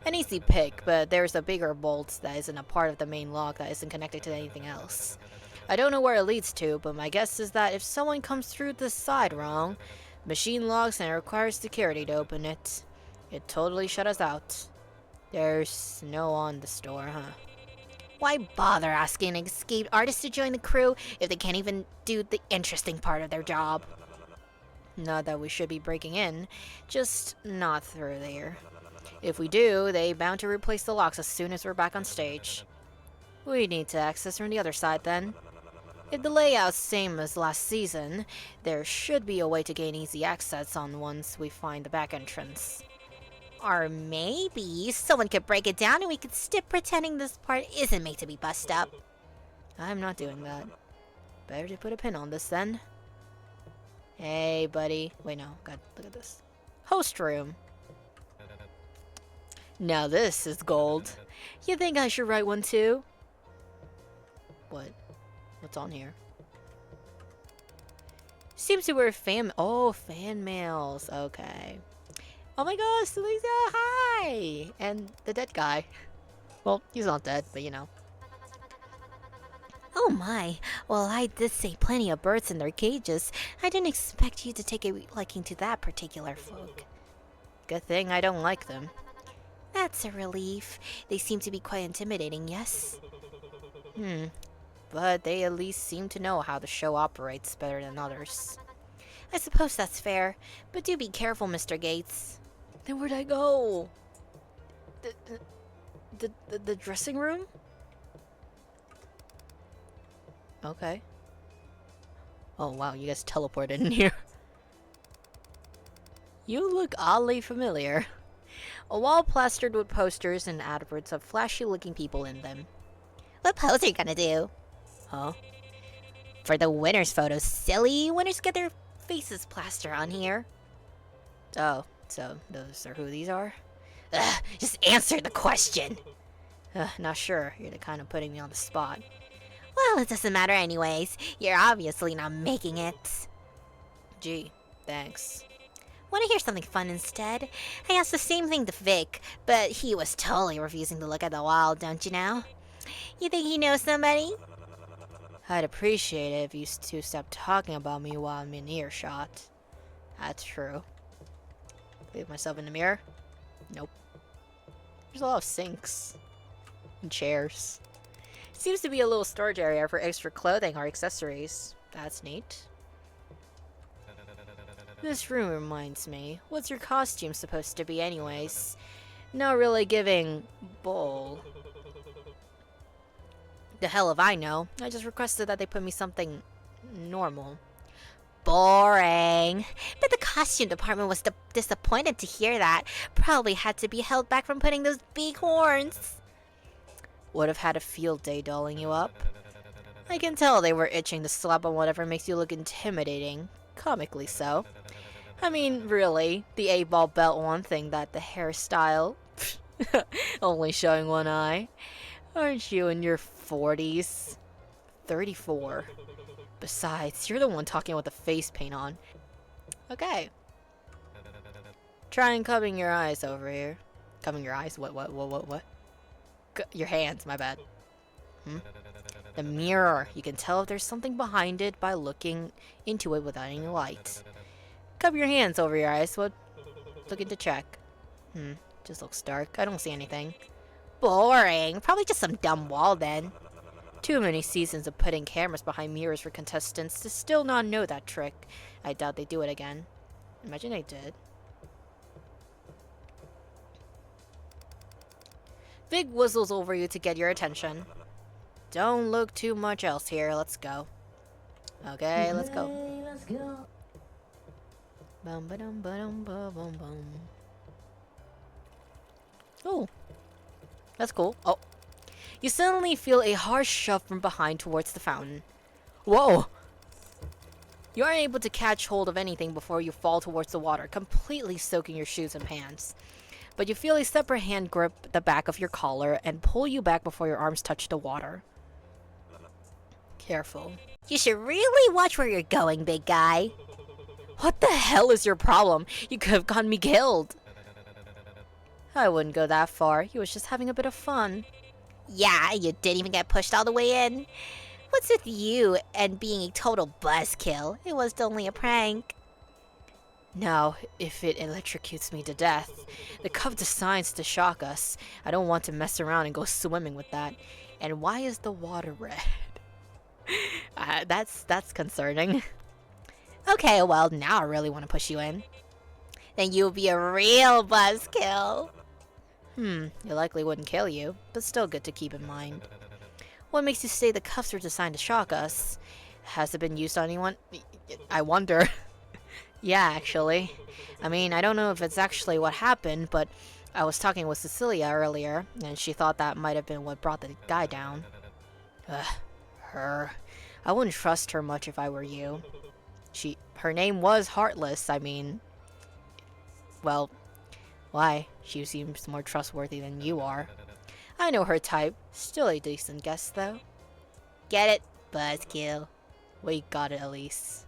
[SPEAKER 1] An easy pick, but there's a bigger bolt that isn't a part of the main lock that isn't connected to anything else. I don't know where it leads to, but my guess is that if someone comes through this side wrong, machine locks and it requires security to open it. It totally shut us out. There's no on this door, huh?
[SPEAKER 2] Why bother asking an escaped artist to join the crew if they can't even do the interesting part of their job?
[SPEAKER 1] Not that we should be breaking in, just not through there. If we do, they bound to replace the locks as soon as we're back on stage. We need to access from the other side then. If the layout's same as last season, there should be a way to gain easy access on once we find the back entrance.
[SPEAKER 2] Or maybe someone could break it down and we could stop pretending this part isn't made to be bust up.
[SPEAKER 1] I'm not doing that. Better to put a pin on this then. Hey, buddy. Wait, no. God, look at this. Host room. Now this is gold. You think I should write one too? What? What's on here? Seems to wear fan mails. Okay. Oh my gosh, Lisa, hi! And the dead guy. Well, he's not dead, but you know.
[SPEAKER 2] Oh my, well I did see plenty of birds in their cages. I didn't expect you to take a liking to that particular folk.
[SPEAKER 1] Good thing I don't like them.
[SPEAKER 2] That's a relief. They seem to be quite intimidating, yes?
[SPEAKER 1] But they at least seem to know how the show operates better than others.
[SPEAKER 2] I suppose that's fair, but do be careful, Mr. Gates.
[SPEAKER 1] Then where'd I go? The dressing room? Okay. Oh wow, you guys teleported in here. You look oddly familiar. A wall plastered with posters and adverts of flashy-looking people in them.
[SPEAKER 2] What pose are you gonna do?
[SPEAKER 1] Huh?
[SPEAKER 2] For the winners' photos, silly. Winners get their faces plastered on here.
[SPEAKER 1] Oh, so those are who these are?
[SPEAKER 2] Ugh, just answer the question.
[SPEAKER 1] Not sure. You're the kind of putting me on the spot.
[SPEAKER 2] Well, it doesn't matter anyways. You're obviously not making it.
[SPEAKER 1] Gee, thanks.
[SPEAKER 2] Want to hear something fun instead? I asked the same thing to Vic, but he was totally refusing to look at the wall, don't you know? You think he knows somebody?
[SPEAKER 1] I'd appreciate it if you two stopped talking about me while I'm in earshot. That's true. Look at myself in the mirror. Nope. There's a lot of sinks. And chairs. Seems to be a little storage area for extra clothing or accessories. That's neat. This room reminds me. What's your costume supposed to be anyways? Not really giving bull. The hell if I know. I just requested that they put me something normal.
[SPEAKER 2] Boring. But the costume department was disappointed to hear that. Probably had to be held back from putting those big horns.
[SPEAKER 1] Would have had a field day dolling you up. I can tell they were itching to slap on whatever makes you look intimidating. Comically so. I mean, really, the 8-ball belt one thing that the hairstyle. Only showing one eye. Aren't you in your 40s? 34. Besides, you're the one talking with the face paint on. Okay. Try covering your eyes over here. Covering your eyes? What? Your hands, my bad. The mirror. You can tell if there's something behind it by looking into it without any light. Cover your hands over your eyes. What? Looking to check. Just looks dark. I don't see anything.
[SPEAKER 2] Boring. Probably just some dumb wall then.
[SPEAKER 1] Too many seasons of putting cameras behind mirrors for contestants to still not know that trick. I doubt they do it again. Imagine they did. Big whistles over you to get your attention. Don't look too much else here. Let's go. Okay, let's go.
[SPEAKER 3] Let's go.
[SPEAKER 1] Bum ba dum ba dum ba bum bum. Oh, that's cool. Oh, you suddenly feel a harsh shove from behind towards the fountain. Whoa! You aren't able to catch hold of anything before you fall towards the water, completely soaking your shoes and pants. But you feel a separate hand grip the back of your collar and pull you back before your arms touch the water. Careful.
[SPEAKER 2] You should really watch where you're going, big guy.
[SPEAKER 1] What the hell is your problem? You could have gotten me killed. I wouldn't go that far. He was just having a bit of fun.
[SPEAKER 2] Yeah, you didn't even get pushed all the way in. What's with you and being a total buzzkill? It was only a prank.
[SPEAKER 1] Now, if it electrocutes me to death, the cup decides to shock us. I don't want to mess around and go swimming with that. And why is the water red? That's concerning.
[SPEAKER 2] Okay, well, now I really want to push you in. Then you'll be a real buzzkill.
[SPEAKER 1] It likely wouldn't kill you, but still good to keep in mind. What makes you say the cuffs are designed to shock us? Has it been used on anyone? I wonder. Yeah, actually. I mean, I don't know if it's actually what happened, but I was talking with Cecilia earlier, and she thought that might have been what brought the guy down. Her. I wouldn't trust her much if I were you. Her name was Heartless, I mean... Well, why? She seems more trustworthy than you are. I know her type. Still a decent guess, though.
[SPEAKER 2] Get it? Buzzkill.
[SPEAKER 1] We got it, Elise.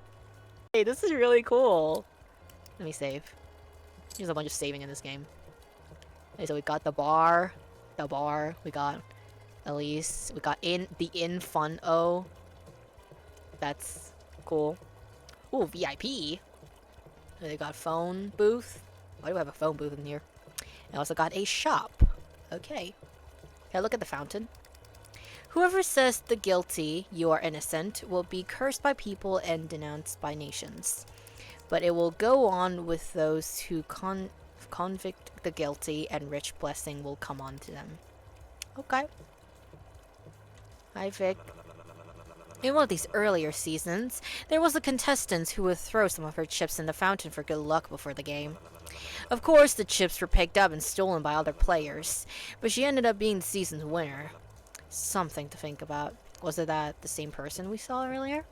[SPEAKER 1] Hey, this is really cool. Let me save. There's a bunch of saving in this game. Okay, so we got the bar. We got Elise. We got the Fun O. That's cool. Ooh, VIP. They got phone booth. Why do I have a phone booth in here? I also got a shop. Okay. Okay, look at the fountain. Whoever says the guilty, you are innocent, will be cursed by people and denounced by nations. But it will go on with those who convict the guilty, and rich blessing will come on to them. Okay. Hi, Vic. In one of these earlier seasons, there was a contestant who would throw some of her chips in the fountain for good luck before the game. Of course, the chips were picked up and stolen by other players, but she ended up being the season's winner. Something to think about. Was it that the same person we saw earlier?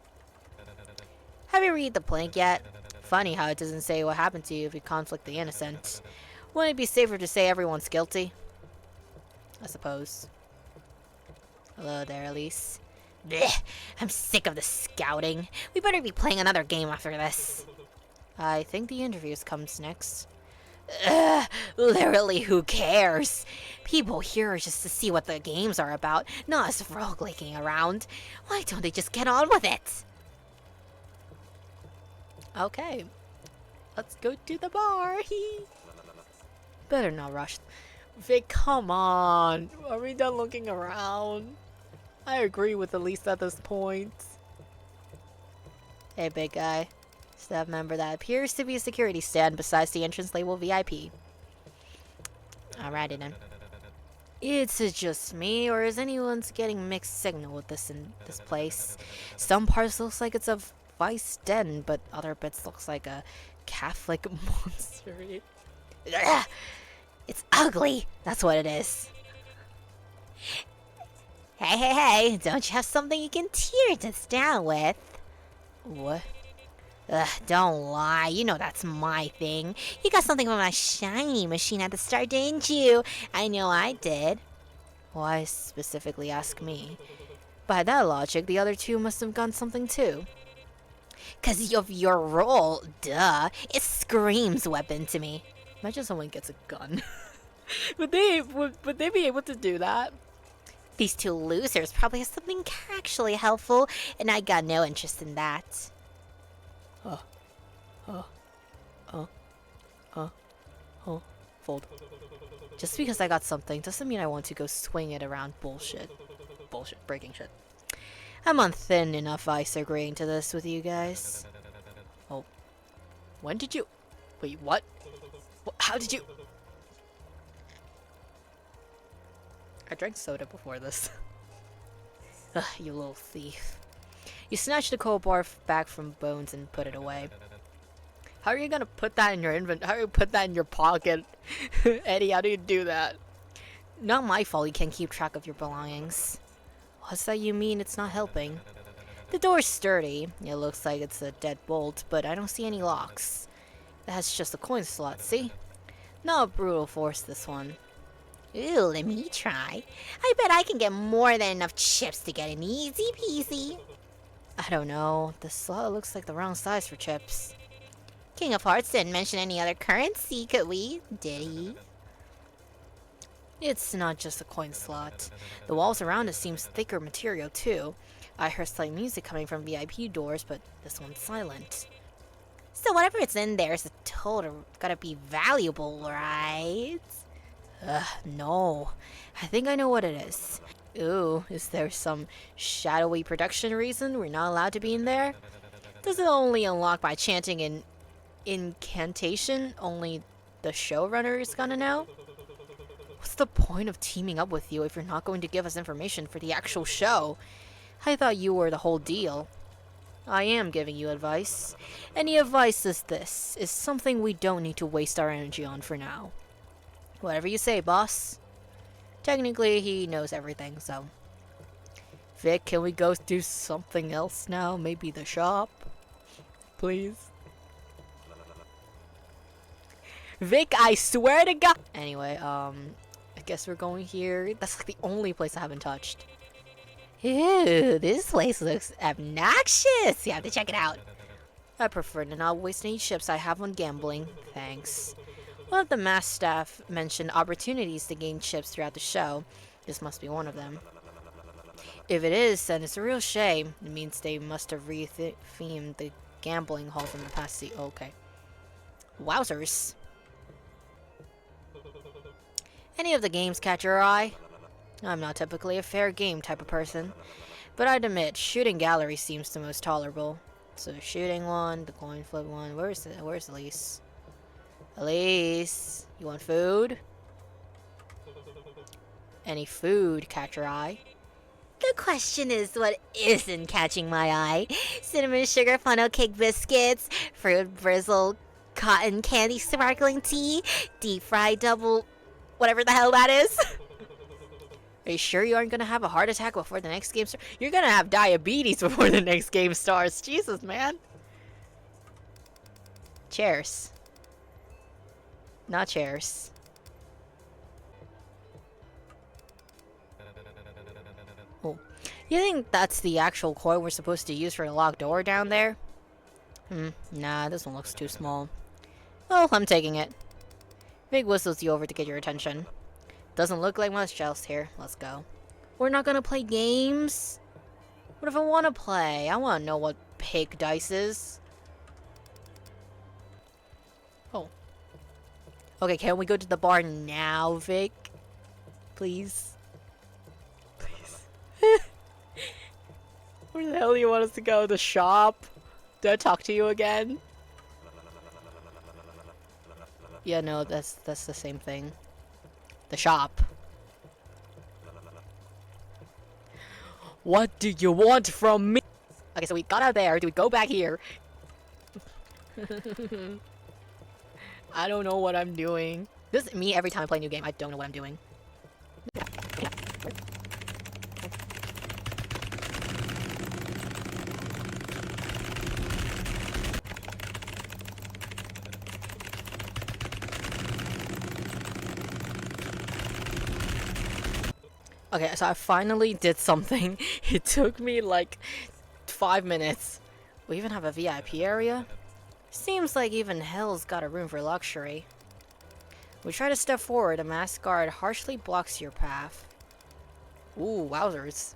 [SPEAKER 2] Have you read the plank yet?
[SPEAKER 1] Funny how it doesn't say what happened to you if you conflict the innocent. Wouldn't it be safer to say everyone's guilty? I suppose. Hello there, Elise.
[SPEAKER 2] Blech, I'm sick of the scouting. We better be playing another game after this.
[SPEAKER 1] I think the interviews comes next.
[SPEAKER 2] Literally, who cares? People here are just to see what the games are about, not us rogueliking around. Why don't they just get on with it?
[SPEAKER 1] Okay. Let's go to the bar. Better not rush. Vic, come on. Are we done looking around? I agree with Elise at this point. Hey, big guy. Staff member that appears to be a security stand besides the entrance label VIP. Alrighty then. It's just me, or is anyone getting mixed signal with this in this place? Some parts looks like it's a vice den, but other bits looks like a Catholic monastery.
[SPEAKER 2] It's ugly. That's what it is. Hey, don't you have something you can tear this down with?
[SPEAKER 1] What?
[SPEAKER 2] Don't lie. You know that's my thing. You got something from my shiny machine at the start, didn't you? I know I did.
[SPEAKER 1] Why specifically ask me? By that logic, the other two must have gotten something too.
[SPEAKER 2] 'Cause of your role, duh. It screams weapon to me.
[SPEAKER 1] Imagine someone gets a gun. would they be able to do that?
[SPEAKER 2] These two losers probably have something actually helpful, and I got no interest in that.
[SPEAKER 1] Fold. Just because I got something doesn't mean I want to go swing it around bullshit. Breaking shit. I'm on thin enough ice agreeing to this with you guys. Oh. When did you... Wait, what? How did you... I drank soda before this. Ugh, you little thief. You snatched the cold bar back from Bones and put it away. How are you gonna put that in your inventory? How do you put that in your pocket? Eddie, how do you do that? Not my fault you can't keep track of your belongings. What's that you mean it's not helping? The door's sturdy. It looks like it's a dead bolt, but I don't see any locks. That's just a coin slot, see? Not brutal force, this one.
[SPEAKER 2] Ooh, let me try. I bet I can get more than enough chips to get an easy peasy.
[SPEAKER 1] I don't know. The slot looks like the wrong size for chips.
[SPEAKER 2] King of Hearts didn't mention any other currency, could we? Did he?
[SPEAKER 1] It's not just a coin slot. The walls around it seems thicker material too. I heard slight music coming from VIP doors, but this one's silent.
[SPEAKER 2] So whatever it's in there is gotta be valuable, right?
[SPEAKER 1] No. I think I know what it is. Ooh, is there some shadowy production reason we're not allowed to be in there? Does it only unlock by chanting an incantation only the showrunner is gonna know? What's the point of teaming up with you if you're not going to give us information for the actual show? I thought you were the whole deal. I am giving you advice. Any advice is this, is something we don't need to waste our energy on for now. Whatever you say, boss. Technically, he knows everything, so... Vic, can we go do something else now? Maybe the shop? Please? Vic, I swear to God! Anyway, I guess we're going here. That's like the only place I haven't touched.
[SPEAKER 2] Ew, this place looks obnoxious. You have to check it out.
[SPEAKER 1] I prefer to not waste any chips I have on gambling. Thanks. One of the mass staff mentioned opportunities to gain chips throughout the show. This must be one of them. If it is, then it's a real shame. It means they must have rethemed the gambling hall from the past okay. Wowzers. Any of the games catch your eye? I'm not typically a fair game type of person, but I'd admit shooting gallery seems the most tolerable. So shooting one, the coin flip one. Where's Elise? Elise, you want food? Any food catch your eye?
[SPEAKER 2] The question is, what isn't catching my eye? Cinnamon sugar funnel cake biscuits, fruit bristle, cotton candy sparkling tea, deep fried double, whatever the hell that is.
[SPEAKER 1] Are you sure you aren't gonna have a heart attack before the next game starts? You're gonna have diabetes before the next game starts. Jesus, man. Chairs. Not chairs. Oh. You think that's the actual coin we're supposed to use for the locked door down there? Nah, this one looks too small. Well, I'm taking it. Big whistles you over to get your attention. Doesn't look like much else here. Let's go. We're not gonna play games? What if I want to play? I want to know what pig dice is. Oh. Okay, can we go to the bar now, Vic? Please? Please. Where the hell do you want us to go? The shop? Do I talk to you again? Yeah, no, that's the same thing. The shop. What do you want from me? Okay, so we got out there. Do we go back here? I don't know what I'm doing. This is me every time I play a new game. I don't know what I'm doing. Okay, so I finally did something. It took me like 5 minutes. We even have a VIP area? Seems like even hell's got a room for luxury. We try to step forward, a masked guard harshly blocks your path. Ooh, wowzers.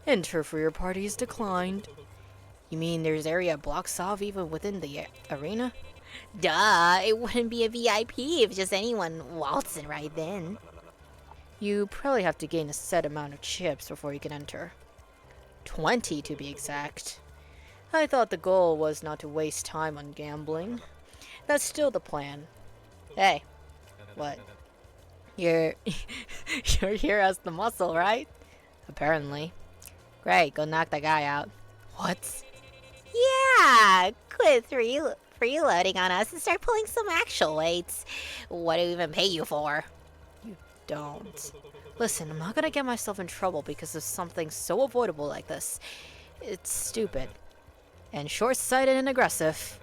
[SPEAKER 1] Enter for your party is declined. You mean there's area blocks off even within the arena?
[SPEAKER 2] Duh, it wouldn't be a VIP if just anyone waltzing right then.
[SPEAKER 1] You probably have to gain a set amount of chips before you can enter. 20 to be exact. I thought the goal was not to waste time on gambling. That's still the plan. Hey. What? You're here as the muscle, right? Apparently. Great, go knock that guy out. What?
[SPEAKER 2] Yeah, quit freeloading on us and start pulling some actual weights. What do we even pay you for?
[SPEAKER 1] Don't. Listen, I'm not gonna get myself in trouble because of something so avoidable like this. It's stupid. And short-sighted and aggressive.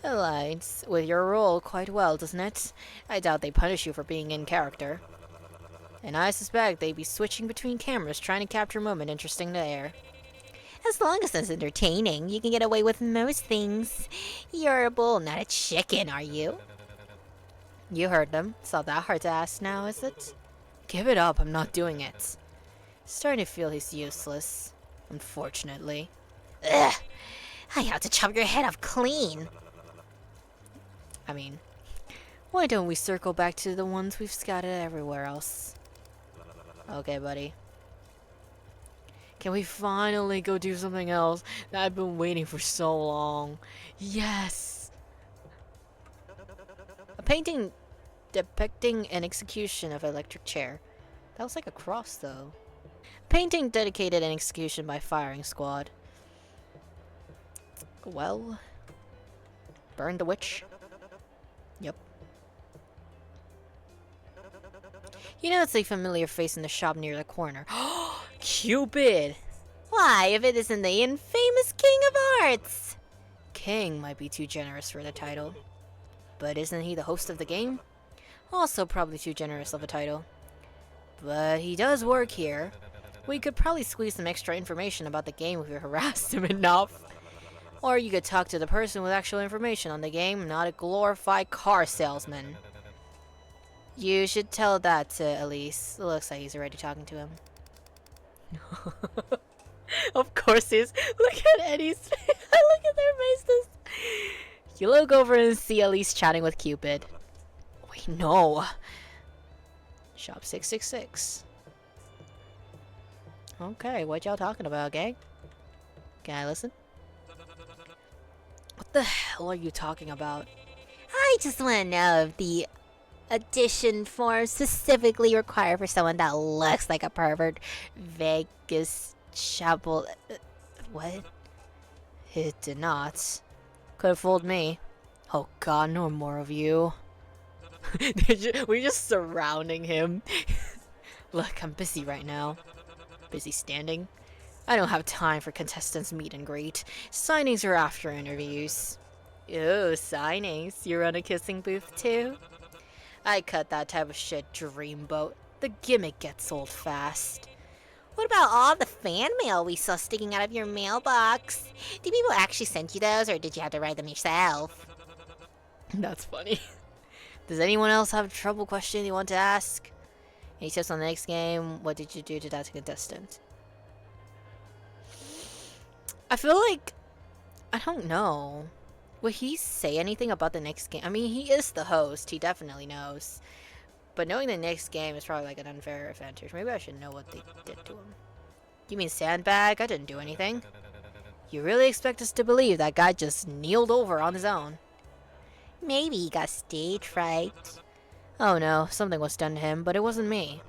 [SPEAKER 1] Aligns with your role quite well, doesn't it? I doubt they punish you for being in character. And I suspect they'd be switching between cameras trying to capture a moment interesting to air.
[SPEAKER 2] As long as it's entertaining, you can get away with most things. You're a bull, not a chicken, are you?
[SPEAKER 1] You heard them. It's not that hard to ask now, is it? Give it up, I'm not doing it. Starting to feel he's useless. Unfortunately.
[SPEAKER 2] Ugh! I have to chop your head off clean.
[SPEAKER 1] I mean, why don't we circle back to the ones we've scouted everywhere else? Okay, buddy. Can we finally go do something else that I've been waiting for so long? Yes! A painting depicting an execution of an electric chair. That was like a cross, though. Painting dedicated an execution by firing squad. Well, burn the witch. Yep. You know, it's a familiar face in the shop near the corner. Cupid!
[SPEAKER 2] Why, if it isn't the infamous King of Hearts?
[SPEAKER 1] King might be too generous for the title. But isn't he the host of the game? Also probably too generous of a title. But he does work here. We could probably squeeze some extra information about the game if we harassed him enough. Or you could talk to the person with actual information on the game, not a glorified car salesman. You should tell that to Elise. It looks like he's already talking to him. Of course he is. Look at Eddie's face. Look at their faces. You look over and see Elise chatting with Cupid. Wait, no. Shop 666. Okay, what y'all talking about, gang? Can I listen? What the hell are you talking about?
[SPEAKER 2] I just want to know if the audition form specifically required for someone that looks like a pervert. Vegas Chapel. What?
[SPEAKER 1] It did not. Could have fooled me. Oh god, no more of you. We're just surrounding him. Look, I'm busy right now. Busy standing. I don't have time for contestants meet and greet. Signings are after interviews. Ew, signings? You run a kissing booth too? I cut that type of shit, Dreamboat. The gimmick gets old fast.
[SPEAKER 2] What about all the fan mail we saw sticking out of your mailbox? Did people actually send you those, or did you have to write them yourself?
[SPEAKER 1] That's funny. Does anyone else have a trouble question you want to ask? Any tips on the next game? What did you do to that contestant? I feel like... I don't know. Would he say anything about the next game? I mean, he is the host. He definitely knows. But knowing the next game is probably like an unfair advantage. Maybe I should know what they did to him. You mean sandbag? I didn't do anything. You really expect us to believe that guy just kneeled over on his own?
[SPEAKER 2] Maybe he got stage fright.
[SPEAKER 1] Oh no, something was done to him, but it wasn't me.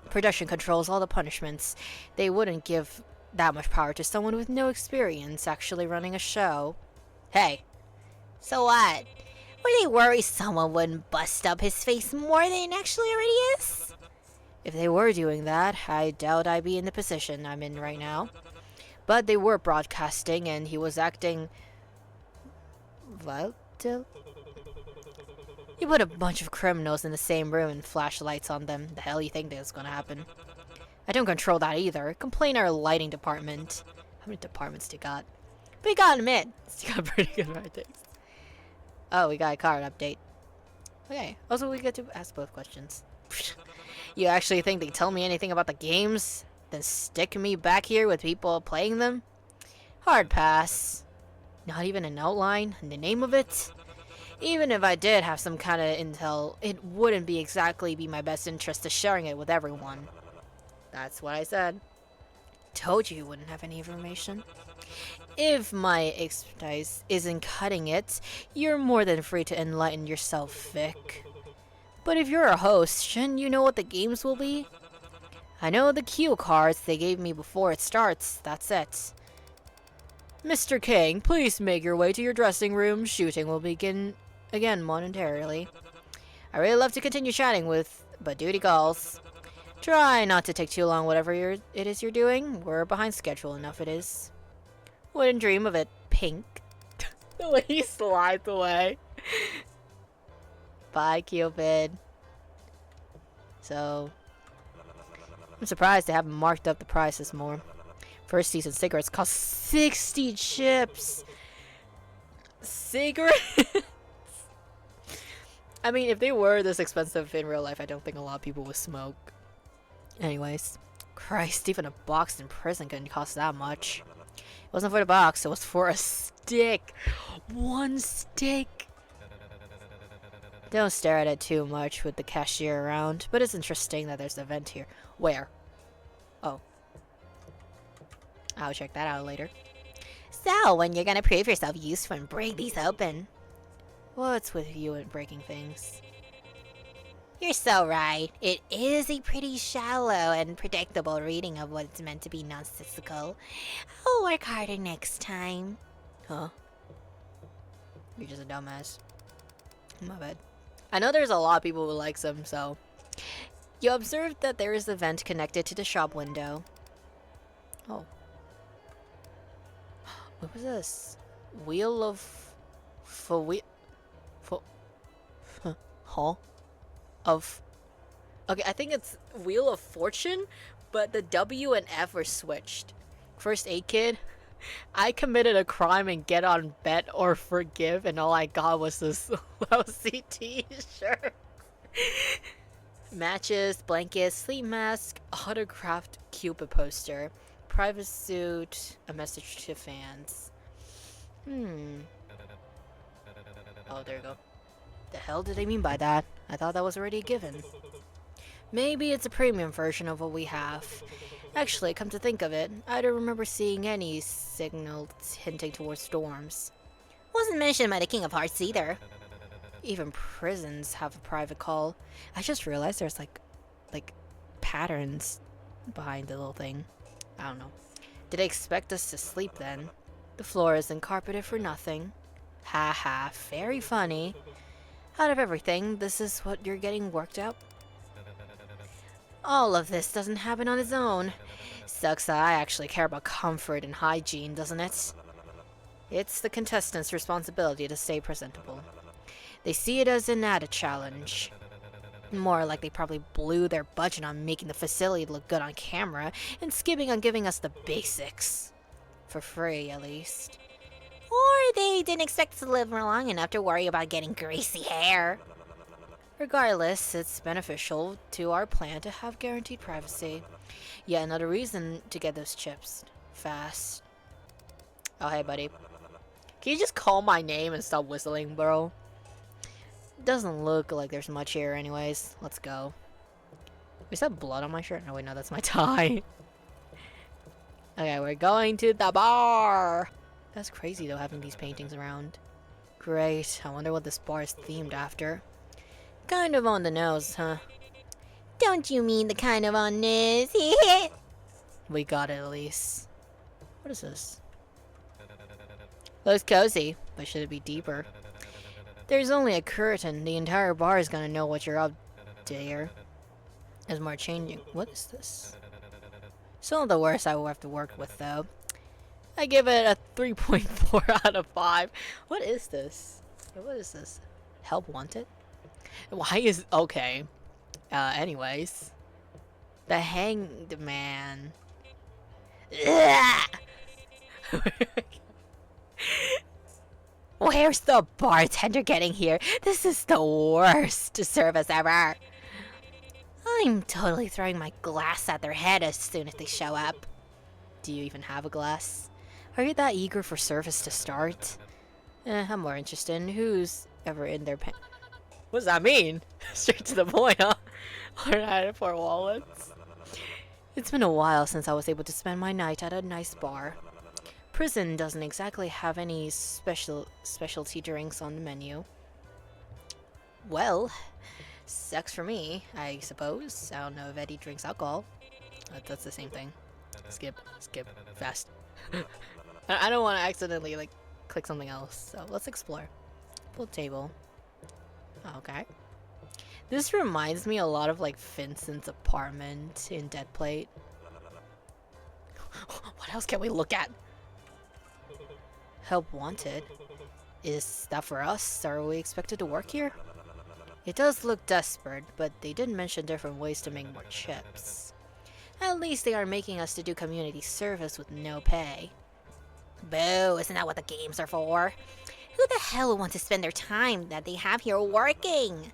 [SPEAKER 1] Production controls all the punishments. They wouldn't give that much power to someone with no experience actually running a show. Hey.
[SPEAKER 2] So what? Were they worried someone wouldn't bust up his face more than it actually already is?
[SPEAKER 1] If they were doing that, I doubt I'd be in the position I'm in right now. But they were broadcasting, and he was acting... volatile? You put a bunch of criminals in the same room and flash lights on them. The hell you think that's gonna happen? I don't control that either. Complain our lighting department. How many departments they got? But you gotta admit, it's got pretty good writings. Oh, we got a card update. Okay, also we get to ask both questions. You actually think they tell me anything about the games? Then stick me back here with people playing them? Hard pass. Not even an outline in the name of it? Even if I did have some kind of intel, it wouldn't be exactly my best interest to sharing it with everyone. That's what I said. Told you wouldn't have any information. If my expertise isn't cutting it, you're more than free to enlighten yourself, Vic. But if you're a host, shouldn't you know what the games will be? I know the cue cards they gave me before it starts, that's it. Mr. King, please make your way to your dressing room. Shooting will begin again momentarily. I really love to continue chatting but duty calls. Try not to take too long whatever it is you're doing. We're behind schedule enough it is. Wouldn't dream of it, Pink. The way he slides away. Bye, Cupid. So, I'm surprised they haven't marked up the prices more. First season cigarettes cost 60 chips. Cigarettes? I mean, if they were this expensive in real life, I don't think a lot of people would smoke. Anyways. Christ, even a box in prison couldn't cost that much. It wasn't for the box, it was for a stick. One stick. Don't stare at it too much with the cashier around, but it's interesting that there's an event here. Where? Oh. I'll check that out later.
[SPEAKER 2] So, when you're gonna prove yourself useful and break these open?
[SPEAKER 1] What's with you and breaking things?
[SPEAKER 2] You're so right. It is a pretty shallow and predictable reading of what's meant to be nonsensical. I'll work harder next time.
[SPEAKER 1] Huh? You're just a dumbass. My bad. I know there's a lot of people who likes them, so... You observed that there is a vent connected to the shop window. Oh. What was this? Wheel of... Huh? Of... Okay, I think it's Wheel of Fortune, but the W and F were switched. First aid kit. I committed a crime and get on bet or forgive, and all I got was this lousy t-shirt. Matches, blankets, sleep mask, autographed Cupid poster, private suit, a message to fans. Oh, there you go. The hell did they mean by that? I thought that was already a given. Maybe it's a premium version of what we have. Actually, come to think of it, I don't remember seeing any signals hinting towards storms.
[SPEAKER 2] Wasn't mentioned by the King of Hearts either.
[SPEAKER 1] Even prisons have a private call. I just realized there's like patterns behind the little thing. I don't know. Did they expect us to sleep then? The floor isn't carpeted for nothing. Ha ha, very funny. Out of everything, this is what you're getting worked up? All of this doesn't happen on its own. Sucks that I actually care about comfort and hygiene, doesn't it? It's the contestants' responsibility to stay presentable. They see it as an added challenge. More like they probably blew their budget on making the facility look good on camera and skipping on giving us the basics. For free, at least.
[SPEAKER 2] Or they didn't expect to live long enough to worry about getting greasy hair.
[SPEAKER 1] Regardless, it's beneficial to our plan to have guaranteed privacy. Yet another reason to get those chips. Fast. Oh, hey, buddy. Can you just call my name and stop whistling, bro? Doesn't look like there's much here anyways. Let's go. Is that blood on my shirt? No, wait, no, that's my tie. Okay, we're going to the bar. That's crazy, though, having these paintings around. Great. I wonder what this bar is themed after. Kind of on the nose, huh?
[SPEAKER 2] Don't you mean the kind of on this?
[SPEAKER 1] We got it, at least. What is this? Looks cozy, but should it be deeper? There's only a curtain. The entire bar is gonna know what you're up to here. There's more changing. What is this? Some of the worst I will have to work with, though. I give it a 3.4 out of 5. What is this? What is this? Help wanted? Why is... Okay. Anyways. The Hanged Man.
[SPEAKER 2] Where's the bartender getting here? This is the worst service ever. I'm totally throwing my glass at their head as soon as they show up.
[SPEAKER 1] Do you even have a glass? Are you that eager for service to start? I'm more interested in who's ever in their pants. What does that mean? Straight to the point, huh? Or I had 4 wallets. It's been a while since I was able to spend my night at a nice bar. Prison doesn't exactly have any specialty drinks on the menu. Well, sucks for me, I suppose. I don't know if Eddie drinks alcohol. That's the same thing. Skip, fast. I don't want to accidentally, like, click something else, so let's explore. Pool table. Okay. This reminds me a lot of, like, Vincent's apartment in Dead Plate. What else can we look at? Help wanted. Is that for us? Are we expected to work here? It does look desperate, but they did mention different ways to make more chips. At least they are making us to do community service with no pay.
[SPEAKER 2] Boo, isn't that what the games are for? Who the hell would want to spend their time that they have here working?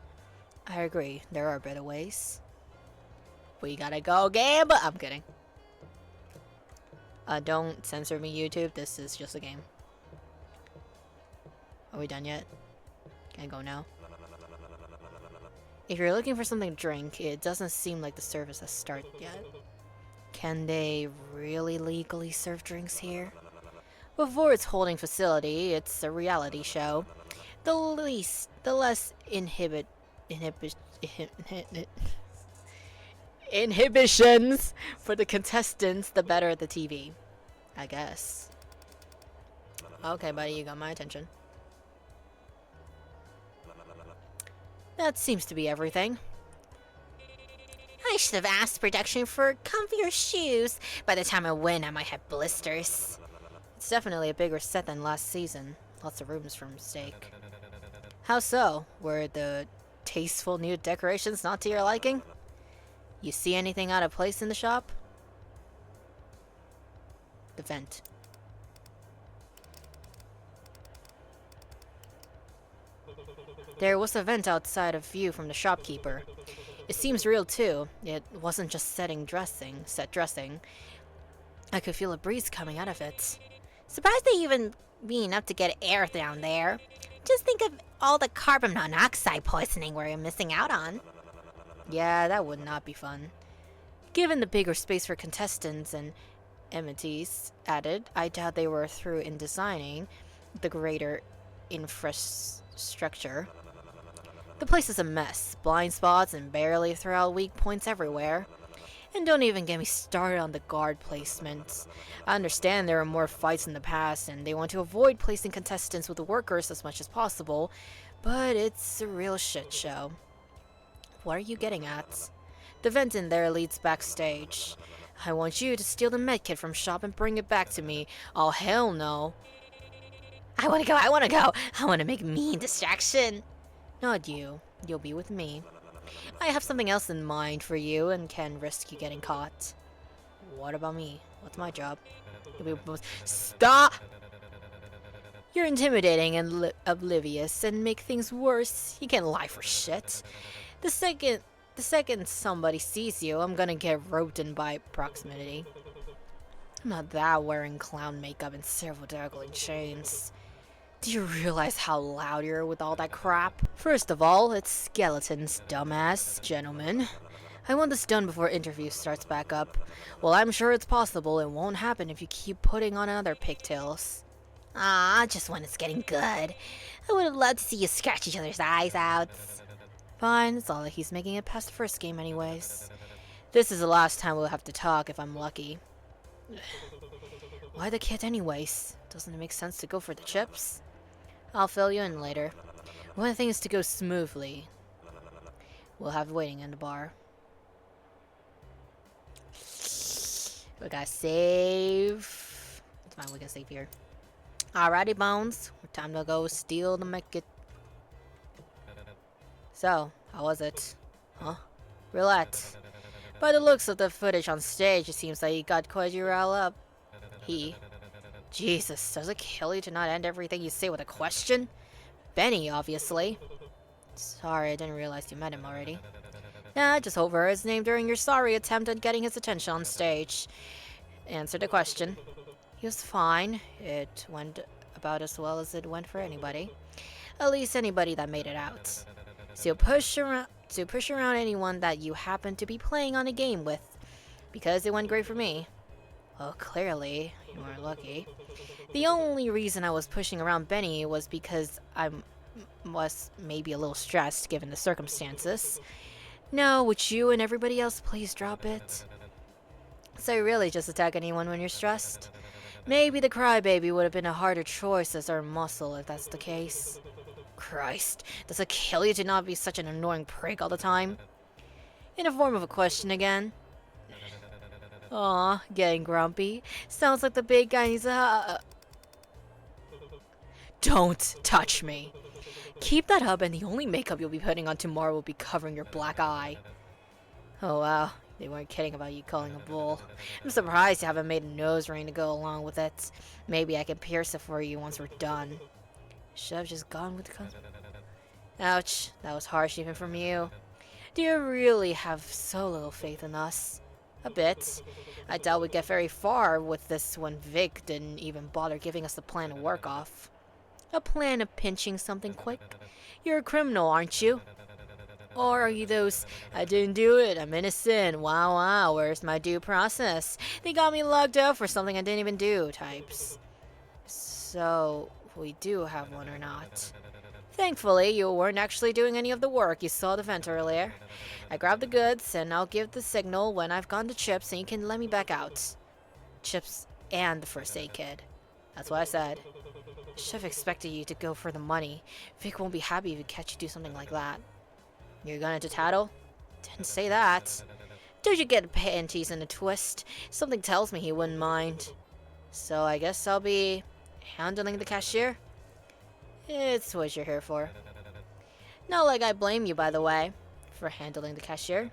[SPEAKER 1] I agree, there are better ways. We gotta go gamble. I'm kidding. Don't censor me, YouTube. This is just a game. Are we done yet? Can I go now? If you're looking for something to drink, it doesn't seem like the service has started yet.
[SPEAKER 2] Can they really legally serve drinks here? Before its holding facility, it's a reality show. The less
[SPEAKER 1] Inhibitions for the contestants, the better the TV, I guess. Okay, buddy, you got my attention. That seems to be everything.
[SPEAKER 2] I should have asked production for comfier shoes. By the time I win, I might have blisters.
[SPEAKER 1] It's definitely a bigger set than last season. Lots of rooms for mistake. How so? Were the tasteful new decorations not to your liking? You see anything out of place in the shop? The vent. There was a vent outside of view from the shopkeeper. It seems real too. It wasn't just set dressing. I could feel a breeze coming out of it.
[SPEAKER 2] Surprised they even be enough to get air down there. Just think of all the carbon monoxide poisoning we're missing out on.
[SPEAKER 1] Yeah, that would not be fun. Given the bigger space for contestants and amenities added, I doubt they were through in designing the greater infrastructure. The place is a mess. Blind spots and barely throughout weak points everywhere. And don't even get me started on the guard placement. I understand there are more fights in the past and they want to avoid placing contestants with the workers as much as possible, but it's a real shit show. What are you getting at? The vent in there leads backstage. I want you to steal the medkit from shop and bring it back to me. Oh, hell no.
[SPEAKER 2] I wanna go. I wanna make mean distraction.
[SPEAKER 1] Not you. You'll be with me. I have something else in mind for you and can risk you getting caught. What about me? What's my job? Stop! You're intimidating and oblivious and make things worse. You can't lie for shit. The second somebody sees you, I'm gonna get roped in by proximity. I'm not that wearing clown makeup and several dangling chains. Do you realize how loud you're with all that crap? First of all, it's skeletons, dumbass gentlemen. I want this done before interview starts back up. Well, I'm sure it's possible it won't happen if you keep putting on other pigtails.
[SPEAKER 2] Ah, just when it's getting good. I would have loved to see you scratch each other's eyes out.
[SPEAKER 1] Fine, it's all that he's making it past the first game anyways. This is the last time we'll have to talk if I'm lucky. Why the kit anyways? Doesn't it make sense to go for the chips? I'll fill you in later. We want things to go smoothly. We'll have waiting in the bar. We gotta save. It's fine, we can save here. Alrighty, Bones. Time to go steal the medkit. So, how was it? Huh? Relax. By the looks of the footage on stage, it seems like he got quite you riled up. Jesus, does it kill you to not end everything you say with a question? Benny, obviously. Sorry, I didn't realize you met him already. Nah, just over his name during your sorry attempt at getting his attention on stage. Answer the question. He was fine. It went about as well as it went for anybody. At least anybody that made it out. So push around anyone that you happen to be playing on a game with. Because it went great for me. Well, clearly, you weren't lucky. The only reason I was pushing around Benny was because I was maybe a little stressed given the circumstances. No, would you and everybody else please drop it? So you really just attack anyone when you're stressed? Maybe the crybaby would have been a harder choice as our muscle if that's the case. Christ, does it kill you to not be such an annoying prick all the time? In the form of a question again. Aw, getting grumpy. Sounds like the big guy needs a Don't touch me. Keep that up and the only makeup you'll be putting on tomorrow will be covering your black eye. Oh wow, they weren't kidding about you calling a bull. I'm surprised you haven't made a nose ring to go along with it. Maybe I can pierce it for you once we're done. Should have just gone with the Ouch, that was harsh even from you. Do you really have so little faith in us? A bit. I doubt we'd get very far with this when Vic didn't even bother giving us a plan to work off. A plan of pinching something quick? You're a criminal, aren't you? Or are you those, I didn't do it, I'm innocent, wow wow, where's my due process? They got me locked up for something I didn't even do types. So, we do have one or not? Thankfully, you weren't actually doing any of the work. You saw the vent earlier. I grabbed the goods, and I'll give the signal when I've gone to Chips, and you can let me back out. Chips and the first aid kit. That's what I said. Should have expected you to go for the money. Vic won't be happy if you catch you do something like that. You're going to tattle? Didn't say that. Don't you get panties in a twist? Something tells me he wouldn't mind. So I guess I'll be handling the cashier? It's what you're here for. Not like I blame you, by the way, for handling the cashier.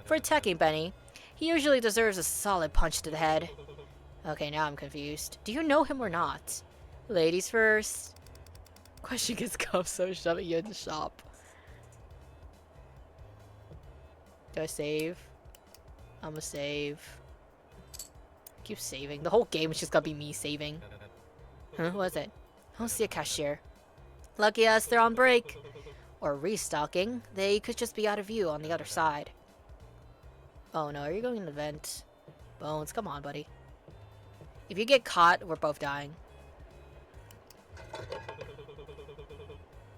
[SPEAKER 1] For attacking Benny, he usually deserves a solid punch to the head. Okay, now I'm confused. Do you know him or not? Ladies first. Question gets cuffed, so shoving you in the shop. Do I save? I'ma save. Keep saving. The whole game is just gonna be me saving. Huh? What is it? I don't see a cashier. Lucky us, they're on break. Or restocking. They could just be out of view on the other side. Oh no, are you going to the vent? Bones, come on, buddy. If you get caught, we're both dying.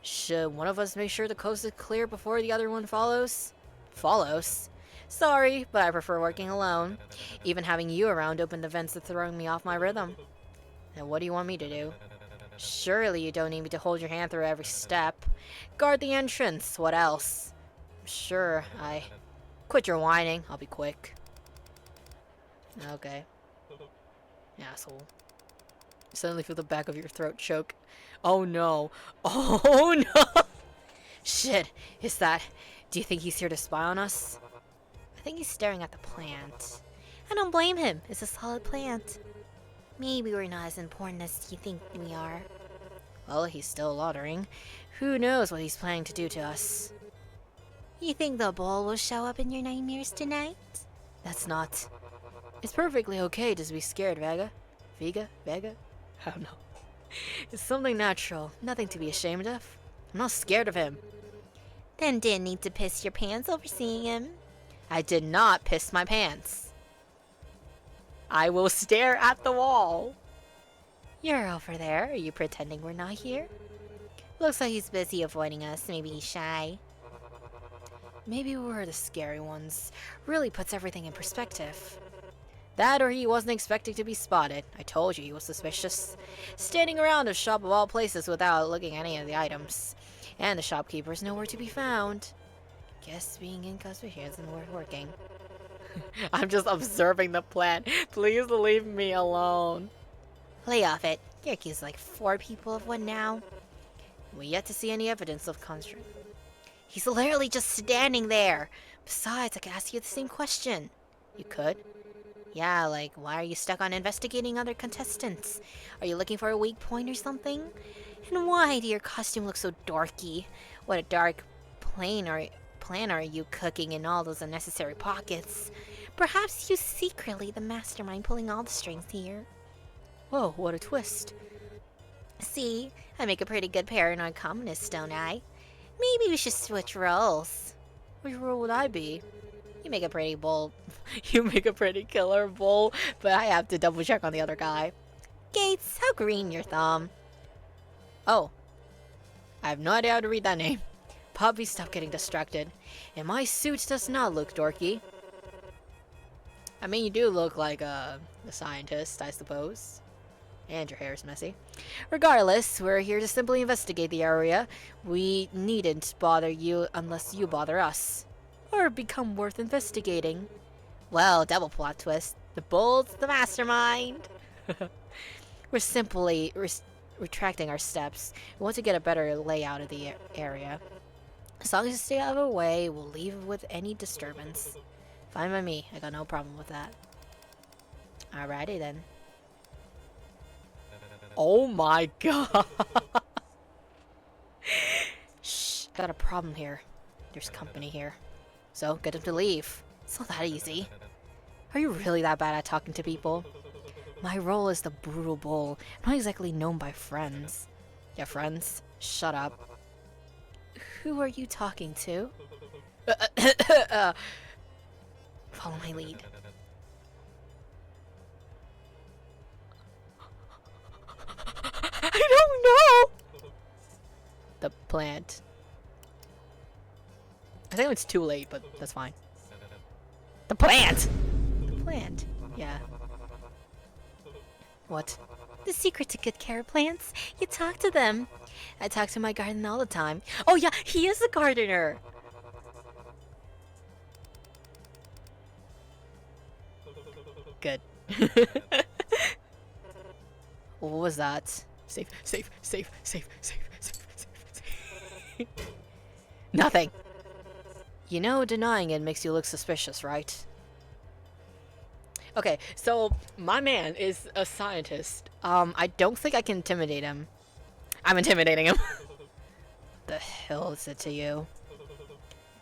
[SPEAKER 1] Should one of us make sure the coast is clear before the other one follows? Follows? Sorry, but I prefer working alone. Even having you around opened the vents to throwing me off my rhythm. And what do you want me to do? Surely you don't need me to hold your hand through every step. Guard the entrance, what else? Sure, I... Quit your whining, I'll be quick. Okay. Asshole. Suddenly feel the back of your throat choke. Oh no. Oh no! Shit, is that... Do you think he's here to spy on us? I think he's staring at the plant. I don't blame him, it's a solid plant. Maybe we're not as important as you think we are. Well, he's still loitering. Who knows what he's planning to do to us? You think the bull will show up in your nightmares tonight? That's not... It's perfectly okay to be scared, Vega. Vega? I don't know. It's something natural, nothing to be ashamed of. I'm not scared of him. Then didn't need to piss your pants over seeing him. I did not piss my pants. I will stare at the wall. You're over there. Are you pretending we're not here? Looks like he's busy avoiding us. Maybe he's shy. Maybe we're the scary ones. Really puts everything in perspective. That or he wasn't expecting to be spotted. I told you he was suspicious. Standing around a shop of all places without looking at any of the items. And the shopkeeper's nowhere to be found. Guess being inconspicuous isn't worth working. I'm just observing the plan. Please leave me alone. Lay off it. You're accused like 4 people of one now. We yet to see any evidence of construct. He's literally just standing there. Besides, I could ask you the same question. You could? Yeah, like, why are you stuck on investigating other contestants? Are you looking for a weak point or something? And why do your costume look so dorky? What a dark plan are you cooking in all those unnecessary pockets? Perhaps you secretly the mastermind pulling all the strings here. Whoa, what a twist. See, I make a pretty good paranoid communist, don't I? Maybe we should switch roles. Which role would I be? You make a pretty bull. You make a pretty killer bull, but I have to double check on the other guy. Gates, how green your thumb. Oh. I have no idea how to read that name. Poppy, stop getting distracted. And my suit does not look dorky. I mean, you do look like a scientist, I suppose. And your hair is messy. Regardless, we're here to simply investigate the area. We needn't bother you unless you bother us. Or become worth investigating. Well, double plot twist. The bull's the mastermind. We're simply retracting our steps. We want to get a better layout of the area. As long as you stay out of the way, we'll leave with any disturbance. Fine by me. I got no problem with that. Alrighty then. Oh my god. Shh, got a problem here. There's company here. So, get him to leave. It's not that easy. Are you really that bad at talking to people? My role is the brutal bull. I'm not exactly known by friends. Yeah, friends? Shut up. Who are you talking to?
[SPEAKER 2] Follow my lead.
[SPEAKER 1] I don't know. The plant. I think it's too late, but that's fine. The plant.
[SPEAKER 2] The plant.
[SPEAKER 1] Yeah. What?
[SPEAKER 2] The secret to good care of plants? You talk to them. I talk to my garden all the time. Oh yeah, he is a gardener.
[SPEAKER 1] Good. What was that? Safe, safe, safe, safe, safe, safe, safe, safe. Nothing. You know, denying it makes you look suspicious, right? Okay, so my man is a scientist. I don't think I can intimidate him. I'm intimidating him. The hell is it to you?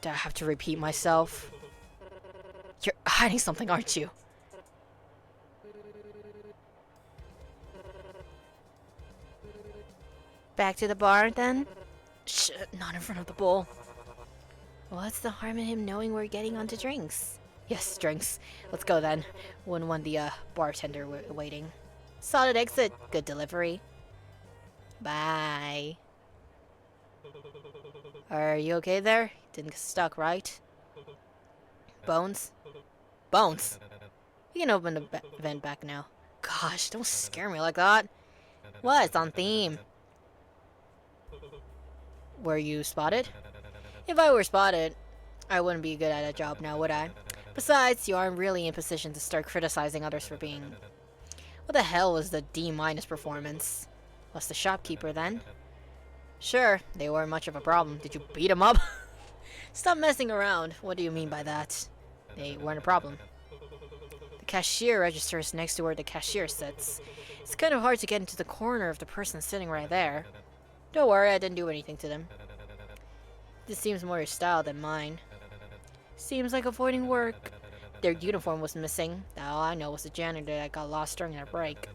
[SPEAKER 1] Do I have to repeat myself? You're hiding something, aren't you?
[SPEAKER 2] Back to the bar, then?
[SPEAKER 1] Shh, not in front of the bowl.
[SPEAKER 2] What's the harm in him knowing we're getting onto drinks?
[SPEAKER 1] Yes, drinks. Let's go then. Wouldn't want the bartender waiting.
[SPEAKER 2] Solid exit. Good delivery. Bye.
[SPEAKER 1] Are you okay there? Didn't get stuck, right? Bones? Bones! You can open the vent back now. Gosh, don't scare me like that.
[SPEAKER 2] What? It's on theme.
[SPEAKER 1] Were you spotted? If I were spotted, I wouldn't be good at a job now, would I? Besides, you aren't really in position to start criticizing others for being... What the hell was the D- performance? Was the shopkeeper then? Sure, they weren't much of a problem. Did you beat them up? Stop messing around. What do you mean by that? They weren't a problem. The cashier register is next to where the cashier sits. It's kind of hard to get into the corner of the person sitting right there. Don't worry, I didn't do anything to them. This seems more your style than mine. Seems like avoiding work. Their uniform was missing. All I know was the janitor that got lost during their break.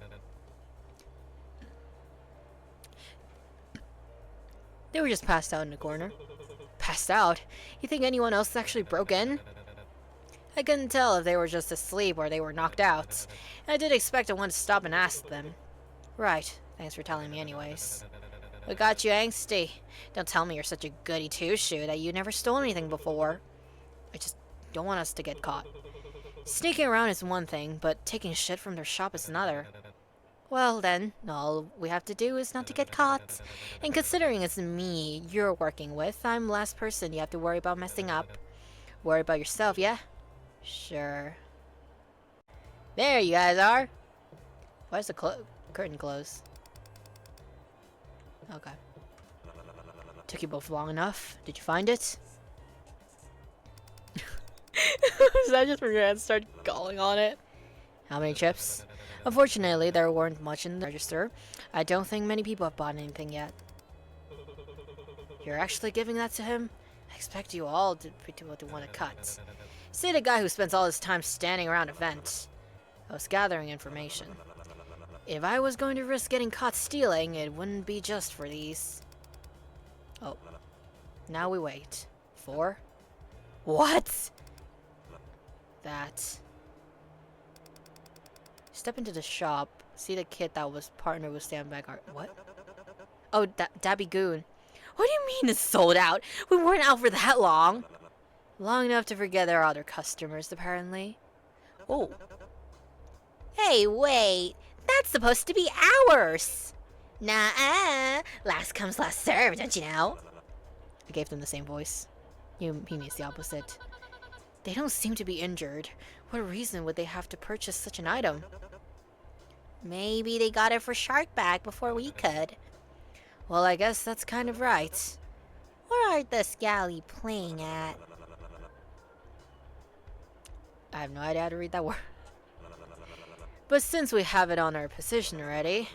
[SPEAKER 1] They were just passed out in the corner. Passed out? You think anyone else actually broke in? I couldn't tell if they were just asleep or they were knocked out. I did expect I wanted to stop and ask them. Right. Thanks for telling me anyways. What got you angsty? Don't tell me you're such a goody two-shoe that you never stole anything before. I just don't want us to get caught. Sneaking around is one thing, but taking shit from their shop is another. Well then, all we have to do is not to get caught. And considering it's me you're working with, I'm the last person you have to worry about messing up. Worry about yourself, yeah? Sure. There you guys are! Why is the curtain closed? Okay. Took you both long enough. Did you find it? Is that just when your hands start galling on it? How many chips? Unfortunately, there weren't much in the register. I don't think many people have bought anything yet. You're actually giving that to him? I expect you all to want to cut. Say the guy who spends all his time standing around a vent. I was gathering information. If I was going to risk getting caught stealing, it wouldn't be just for these. Oh. Now we wait. For? What? That. Step into the shop. See the kid that was partnered with Sandbag Art. What? Oh, Dabby Goon. What do you mean it's sold out? We weren't out for that long. Long enough to forget there are other customers, apparently. Oh.
[SPEAKER 2] Hey, wait. That's supposed to be ours. Nah, last comes last served, don't you know?
[SPEAKER 1] I gave them the same voice. He means the opposite. They don't seem to be injured. What reason would they have to purchase such an item?
[SPEAKER 2] Maybe they got it for Shark Bag before we could.
[SPEAKER 1] Well, I guess that's kind of right.
[SPEAKER 2] Where are the Scally playing at?
[SPEAKER 1] I have no idea how to read that word. But since we have it on our position already,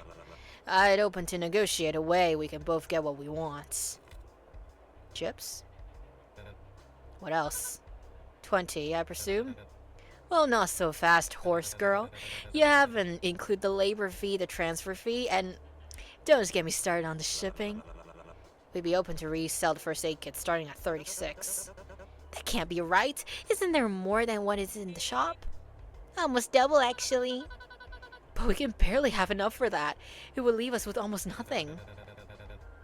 [SPEAKER 1] I'd open to negotiate a way we can both get what we want. Chips? What else? 20, I presume? Well, not so fast, horse girl. You haven't include the labor fee, the transfer fee, and don't just get me started on the shipping. We'd be open to resell the first aid kit starting at 36.
[SPEAKER 2] That can't be right. Isn't there more than what is in the shop? Almost double, actually.
[SPEAKER 1] But we can barely have enough for that. It would leave us with almost nothing. You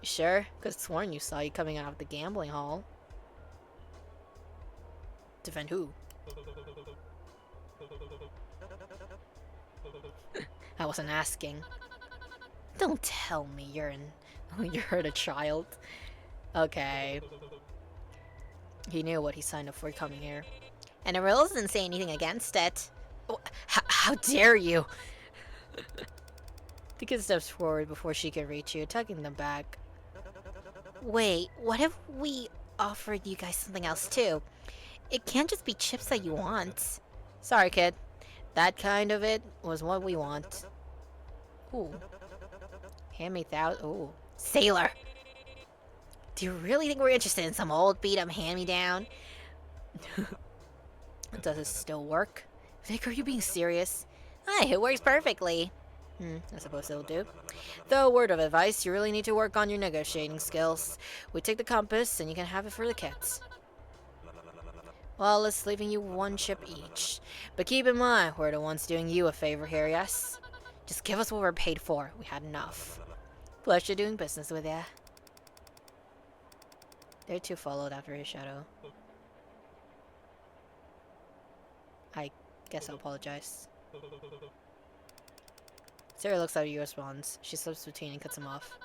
[SPEAKER 1] sure? Could've sworn you saw you coming out of the gambling hall. Defend who? I wasn't asking.
[SPEAKER 2] Don't tell me
[SPEAKER 1] You hurt a child. Okay. He knew what he signed up for coming here.
[SPEAKER 2] And the rules didn't say anything against it.
[SPEAKER 1] Oh, how dare you! The kid steps forward before she can reach you, tugging them back.
[SPEAKER 2] Wait, what if we offered you guys something else too? It can't just be chips that you want.
[SPEAKER 1] Sorry, kid. That kind of it was what we want. Ooh. Hand me ooh.
[SPEAKER 2] Sailor! Do you really think we're interested in some old beat-up hand-me-down?
[SPEAKER 1] Does it still work?
[SPEAKER 2] Vic, are you being serious? Aye, it works perfectly.
[SPEAKER 1] I suppose it'll do. Though, word of advice, you really need to work on your negotiating skills. We take the compass, and you can have it for the kids. Well, it's leaving you one chip each. But keep in mind, we're the ones doing you a favor here, yes? Just give us what we're paid for. We had enough. Pleasure doing business with ya. They're too followed after his shadow. I guess I'll apologize. Sarah looks at you, responds. She slips between and cuts him off.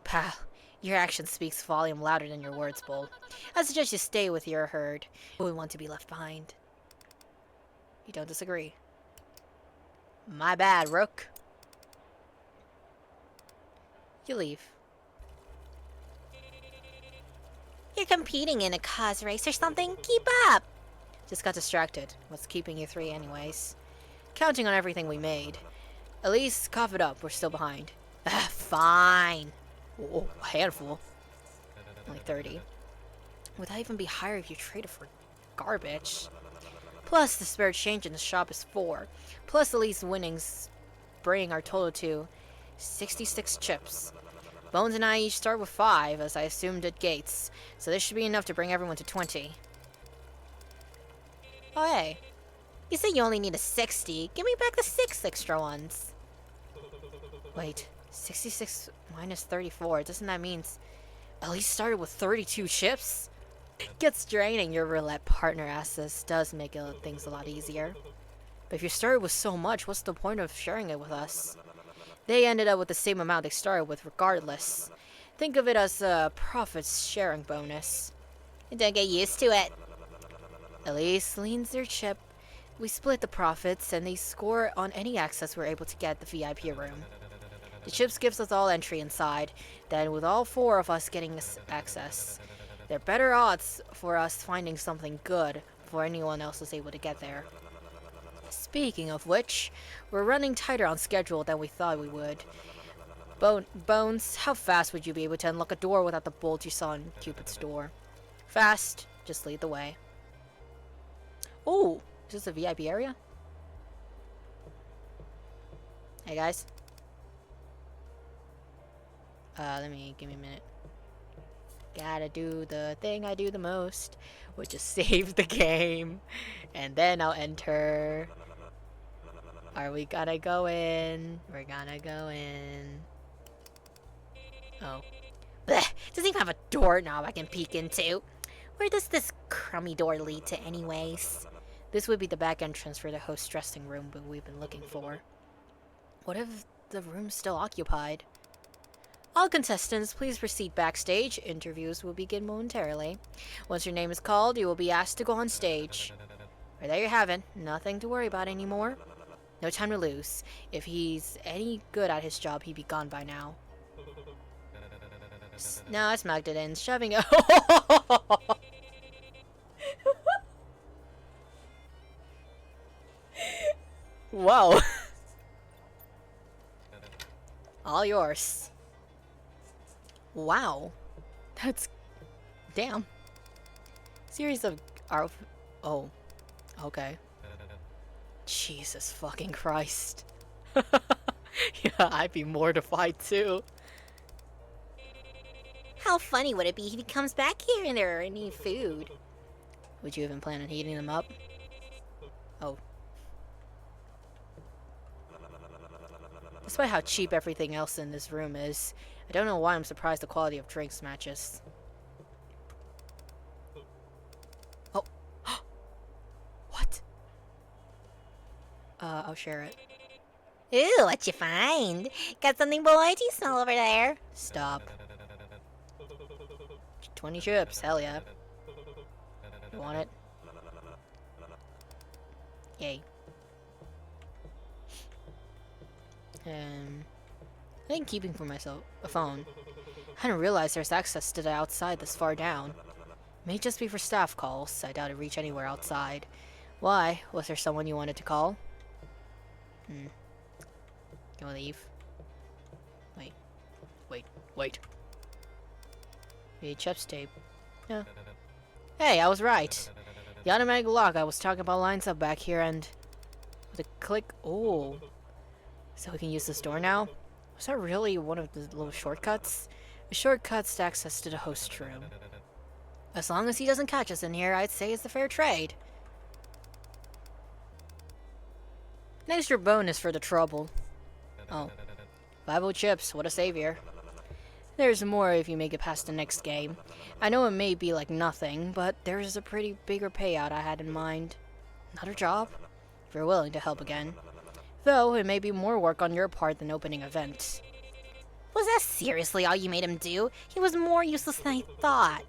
[SPEAKER 1] Pal, your action speaks volume louder than your words, Bull. I suggest you stay with your herd. We want to be left behind. You don't disagree. My bad, Rook. You leave.
[SPEAKER 2] You're competing in a cause race or something? Keep up!
[SPEAKER 1] Just got distracted. What's keeping you three anyways? Counting on everything we made. At least, cough it up. We're still behind.
[SPEAKER 2] Fine.
[SPEAKER 1] Oh, a handful. Only 30. Would that even be higher if you traded for garbage? Plus, the spare change in the shop is 4. Plus, the least winnings bring our total to 66 chips. Bones and I each start with 5, as I assumed at Gates. So this should be enough to bring everyone to 20.
[SPEAKER 2] Oh, hey. You said you only need a 60. Give me back the 6 extra ones.
[SPEAKER 1] Wait, 66 minus 34. Doesn't that mean at least started with 32 chips? Gets draining. Your roulette partner access does make things a lot easier. But if you started with so much, what's the point of sharing it with us? They ended up with the same amount they started with regardless. Think of it as a profits sharing bonus.
[SPEAKER 2] Don't get used to it.
[SPEAKER 1] At least leans their chip. We split the profits and they score on any access we're able to get the VIP room. The chips gives us all entry inside, then with all 4 of us getting access. They're better odds for us finding something good before anyone else is able to get there. Speaking of which, we're running tighter on schedule than we thought we would. Bones, how fast would you be able to unlock a door without the bolt you saw in Cupid's door? Fast, just lead the way. Oh, is this a VIP area? Hey guys. Give me a minute. Gotta do the thing I do the most, which is save the game. And then I'll enter. Are we gonna go in? We're gonna go in. Oh.
[SPEAKER 2] Blech, doesn't even have a doorknob I can peek into. Where does this crummy door lead to anyways?
[SPEAKER 1] This would be the back entrance for the host dressing room we've been looking for. What if the room's still occupied? All contestants, please proceed backstage. Interviews will begin momentarily. Once your name is called, you will be asked to go on stage. Or there you have it. Nothing to worry about anymore. No time to lose. If he's any good at his job, he'd be gone by now. No, I smacked it in, shoving it. Whoa. All yours. Wow. That's... Damn. Series of... Oh. Okay. Jesus fucking Christ. Yeah, I'd be mortified too.
[SPEAKER 2] How funny would it be if he comes back here and there are any food?
[SPEAKER 1] Would you even plan on heating them up? Oh. Despite how cheap everything else in this room is, I don't know why I'm surprised the quality of drinks matches. Oh. What? I'll share it.
[SPEAKER 2] Ooh, what you find? Got something boy? Do you smell over there?
[SPEAKER 1] Stop. 20 chips, hell yeah. You want it? Yay. I think keeping for myself a phone. I didn't realize there's access to the outside this far down. May just be for staff calls. I doubt it'd reach anywhere outside. Why? Was there someone you wanted to call? Can we leave? Wait. VHS tape. Yeah. Hey, I was right. The automatic lock I was talking about lines up back here and... with a click... Oh. So we can use this door now? Was that really one of the little shortcuts? A shortcut's access to the host room. As long as he doesn't catch us in here, I'd say it's a fair trade. An extra bonus for the trouble. Oh. 5 chips, what a savior. There's more if you make it past the next game. I know it may be like nothing, but there's a pretty bigger payout I had in mind. Another job? If you're willing to help again. Though, it may be more work on your part than opening events.
[SPEAKER 2] Was that seriously all you made him do? He was more useless than I thought.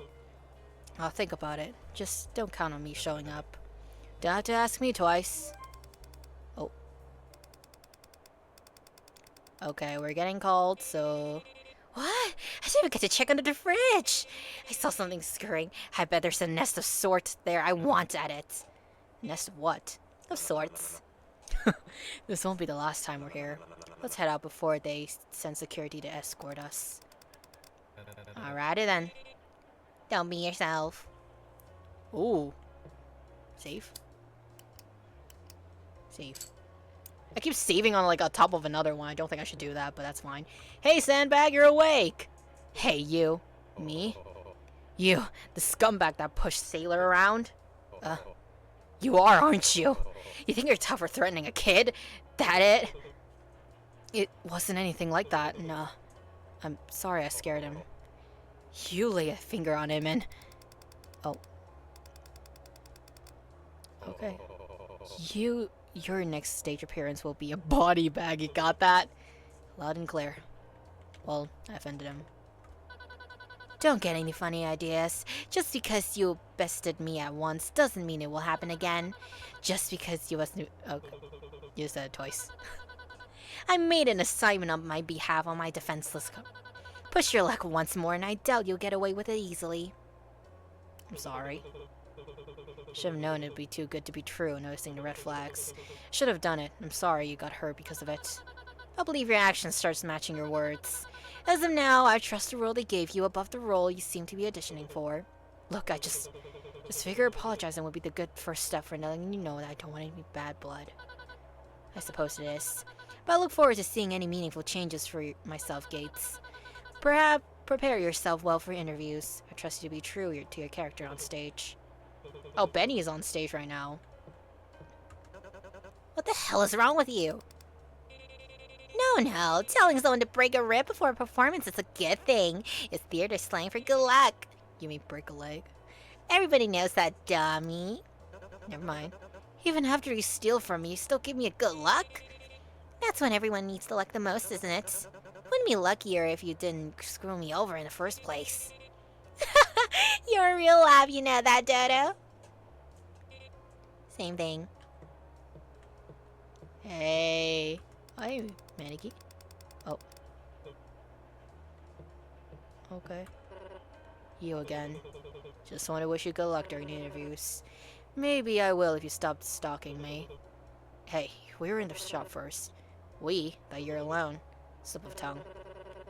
[SPEAKER 1] I'll think about it. Just don't count on me showing up. Don't have to ask me twice. Oh. Okay, we're getting called, so...
[SPEAKER 2] What? I didn't even get to check under the fridge. I saw something scurrying. I bet there's a nest of sorts there. I want at it.
[SPEAKER 1] Nest of what?
[SPEAKER 2] Of sorts.
[SPEAKER 1] This won't be the last time we're here. Let's head out before they send security to escort us.
[SPEAKER 2] Alrighty then. Don't be yourself.
[SPEAKER 1] Ooh. Safe? Safe. I keep saving on like on top of another one. I don't think I should do that, but that's fine. Hey, Sandbag, you're awake! Hey, you. Me? You, the scumbag that pushed Sailor around? You are, aren't you? You think you're tough for threatening a kid? That it? It wasn't anything like that, no. I'm sorry I scared him. You lay a finger on him and... Oh. Okay. Your next stage appearance will be a body bag, you got that? Loud and clear. Well, I offended him.
[SPEAKER 2] Don't get any funny ideas. Just because you bested me at once doesn't mean it will happen again. Just because you was new...
[SPEAKER 1] Oh, you said it twice.
[SPEAKER 2] I made an assignment on my behalf on my defenseless... Push your luck once more and I doubt you'll get away with it easily.
[SPEAKER 1] I'm sorry. Should have known it'd be too good to be true, noticing the red flags. Should have done it. I'm sorry you got hurt because of it.
[SPEAKER 2] I'll believe your action starts matching your words. As of now, I trust the role they gave you above the role you seem to be auditioning for.
[SPEAKER 1] Look, I just figure apologizing would be the good first step for letting you know that I don't want any bad blood.
[SPEAKER 2] I suppose it is. But I look forward to seeing any meaningful changes for myself, Gates. Perhaps prepare yourself well for interviews.
[SPEAKER 1] I trust you to be true to your character on stage. Oh, Benny is on stage right now.
[SPEAKER 2] What the hell is wrong with you? No. Telling someone to break a rib before a performance is a good thing. It's theater slang for good luck.
[SPEAKER 1] You mean break a leg?
[SPEAKER 2] Everybody knows that, dummy.
[SPEAKER 1] Never mind.
[SPEAKER 2] Even after you steal from me, you still give me a good luck? That's when everyone needs the luck the most, isn't it? Wouldn't be luckier if you didn't screw me over in the first place. You're a real lab, you know that, Dodo? Same thing.
[SPEAKER 1] Hey. Hi, Maniki. Oh. Okay. You again. Just want to wish you good luck during the interviews. Maybe I will if you stop stalking me. Hey, we were in the shop first. We? Thought you're alone. Slip of tongue.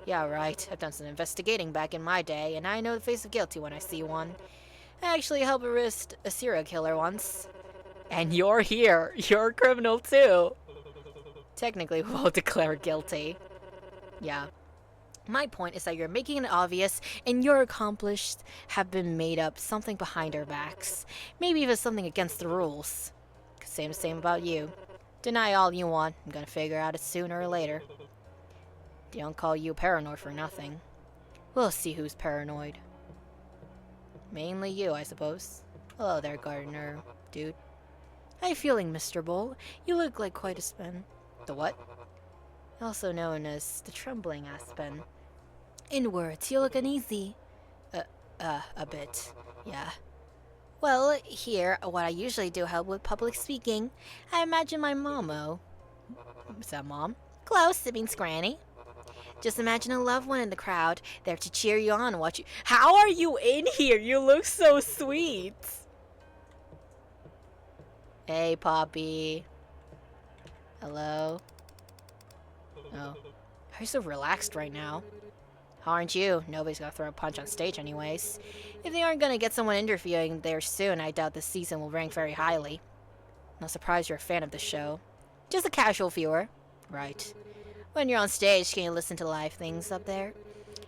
[SPEAKER 1] Yeah, right. I've done some investigating back in my day, and I know the face of guilty when I see one. I actually helped arrest a serial killer once. And you're here. You're a criminal too. Technically, we'll declare guilty. Yeah.
[SPEAKER 2] My point is that you're making it obvious, and your accomplished have been made up something behind our backs. Maybe even something against the rules. Same about you. Deny all you want. I'm gonna figure out it sooner or later. Don't call you paranoid for nothing. We'll see who's paranoid. Mainly you, I suppose. Hello there, gardener, dude. How you feeling, Mr. Bull? You look like quite a Aspen. The what? Also known as the trembling Aspen. In words, you look uneasy. A bit. Yeah. Well, here, what I usually do help with public speaking. I imagine my mom-o. Is that mom? Close, it means granny. Just imagine a loved one in the crowd, there to cheer you on and watch you. How are you in here? You look so sweet. Hey, Poppy. Hello? Oh. Are you so relaxed right now? Aren't you? Nobody's gonna throw a punch on stage anyways. If they aren't gonna get someone interviewing there soon, I doubt this season will rank very highly. Not surprised you're a fan of the show. Just a casual viewer. Right. When you're on stage, can you listen to live things up there?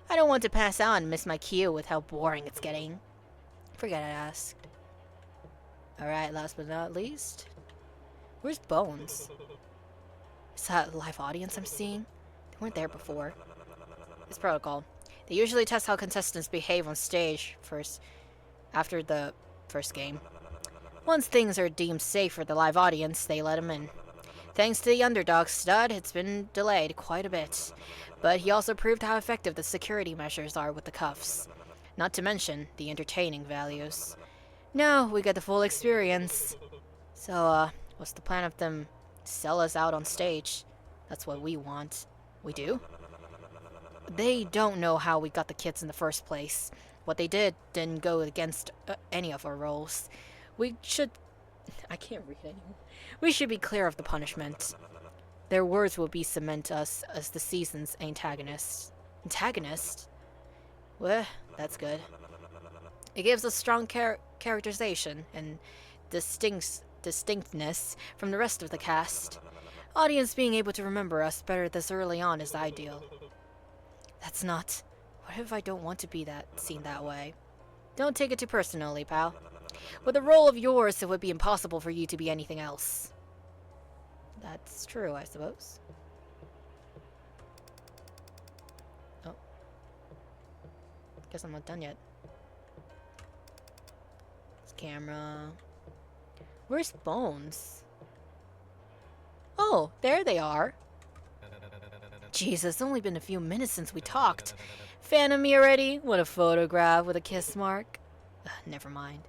[SPEAKER 2] I don't want to pass out and miss my cue with how boring it's getting. Forget I asked. Alright, last but not least. Where's Bones? Is that a live audience I'm seeing? They weren't there before. It's protocol. They usually test how contestants behave on stage first, after the first game. Once things are deemed safe for the live audience, they let them in. Thanks to the underdog stud, it's been delayed quite a bit. But he also proved how effective the security measures are with the cuffs. Not to mention the entertaining values. No, we get the full experience. So, what's the plan of them sell us out on stage? That's what we want. We do? They don't know how we got the kits in the first place. What they didn't go against any of our roles. We should... I can't read anymore. We should be clear of the punishment. Their words will be cement us as the season's antagonist. Antagonist? Well, that's good. It gives us strong characterization and distinctness from the rest of the cast. Audience being able to remember us better this early on is ideal. That's not... What if I don't want to be seen that way? Don't take it too personally, pal. With a role of yours, it would be impossible for you to be anything else. That's true, I suppose. Oh. Guess I'm not done yet. This camera... Where's Bones? Oh, there they are. Jesus, it's only been a few minutes since we talked. Fan of me already? What a photograph with a kiss mark. Never mind.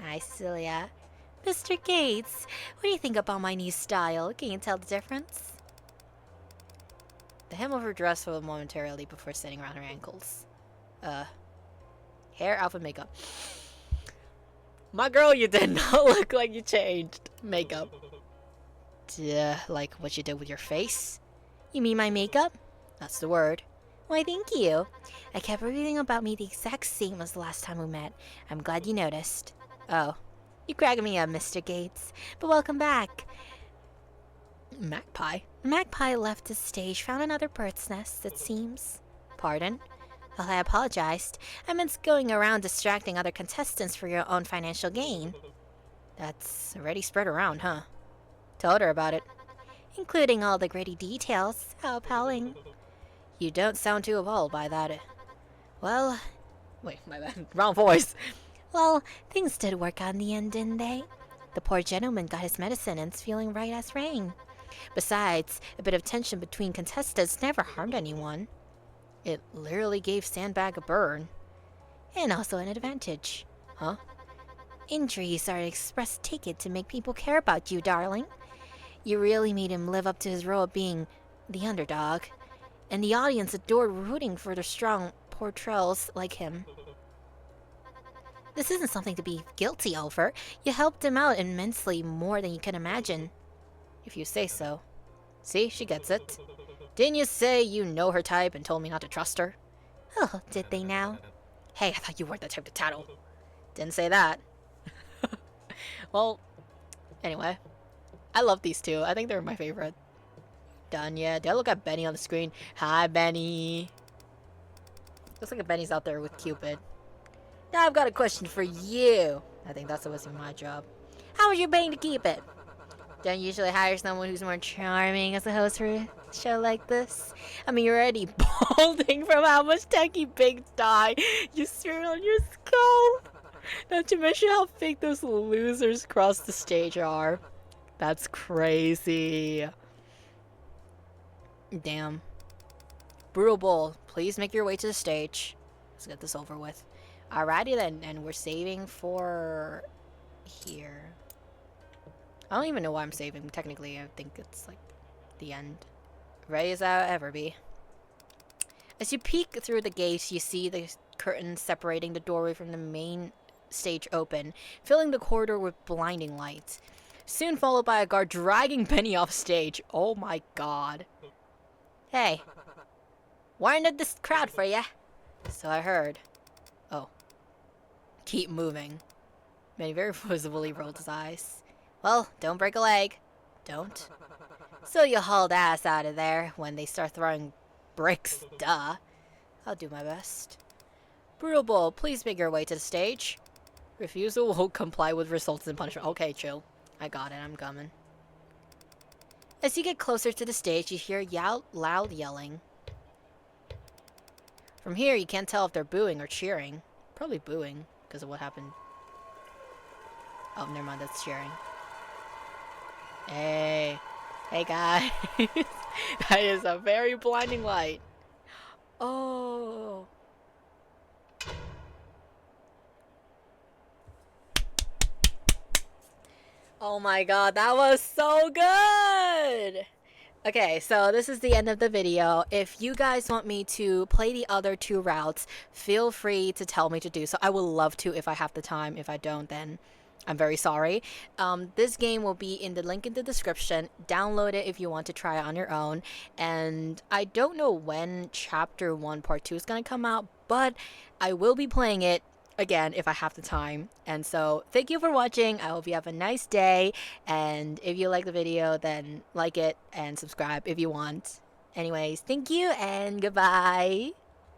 [SPEAKER 2] Hi, Celia. Mr. Gates, what do you think about my new style? Can you tell the difference? The hem of her dress fell momentarily before sitting around her ankles. Hair, outfit, makeup. My girl, you did not look like you changed. Makeup. Like what you did with your face? You mean my makeup? That's the word. Why, thank you. I kept reading about me the exact same as the last time we met. I'm glad you noticed. Oh. You cracking me up, Mr. Gates. But welcome back. Magpie? Magpie left the stage, found another bird's nest, it seems. Pardon? Well, I apologized. I meant going around distracting other contestants for your own financial gain. That's already spread around, huh? Told her about it. Including all the gritty details. How appalling. You don't sound too appalled by that. Well... Wait, my bad. Wrong voice. Well, things did work out in the end, didn't they? The poor gentleman got his medicine and is feeling right as rain. Besides, a bit of tension between contestants never harmed anyone. It literally gave Sandbag a burn. And also an advantage. Huh? Injuries are an express ticket to make people care about you, darling. You really made him live up to his role of being the underdog. And the audience adored rooting for the strong portrayals like him. This isn't something to be guilty over. You helped him out immensely more than you can imagine. If you say so. See, she gets it. Didn't you say you know her type and told me not to trust her? Oh, did they now? Hey, I thought you weren't the type to tattle. Didn't say that. Well, anyway. I love these two. I think they're my favorite. Done yet? Did I look at Benny on the screen? Hi, Benny.
[SPEAKER 1] Looks like a Benny's out there with Cupid. Now I've got a question for you. I think that's supposed to be my job. How much you paying to keep it? Don't usually hire someone who's more charming as a host for a show like this. I mean, you're already balding from how much tacky big dye you smeared on your skull. Not to mention how fake those losers across the stage are. That's crazy. Damn. Brutal Bull, please make your way to the stage. Let's get this over with. Alrighty then, and we're saving for here. I don't even know why I'm saving. Technically, I think it's like the end. Ready as I'll ever be. As you peek through the gates, you see the curtains separating the doorway from the main stage open, filling the corridor with blinding light. Soon followed by a guard dragging Benny off stage. Oh my god. Hey. Warned this crowd for ya. So I heard. Oh. Keep moving. Benny very visibly rolled his eyes. Well, don't break a leg. Don't. So you hauled ass out of there when they start throwing bricks, duh. I'll do my best. Brutal Bull, please make your way to the stage. Refusal will comply with results in punishment. Okay, chill. I got it, I'm coming. As you get closer to the stage, you hear loud yelling. From here, you can't tell if they're booing or cheering. Probably booing, because of what happened. Oh, never mind, that's cheering. Hey. Hey, guys. That is a very blinding light. Oh. Oh my god, that was so good! Okay, so this is the end of the video. If you guys want me to play the other two routes, feel free to tell me to do so. I would love to if I have the time. If I don't, then I'm very sorry. This game will be in the link in the description. Download it if you want to try it on your own. And I don't know when Chapter 1 Part 2 is going to come out, but I will be playing it again if I have the time. And so thank you for watching. I hope you have a nice day. And if you like the video, then like it and subscribe if you want. Anyways, thank you and goodbye.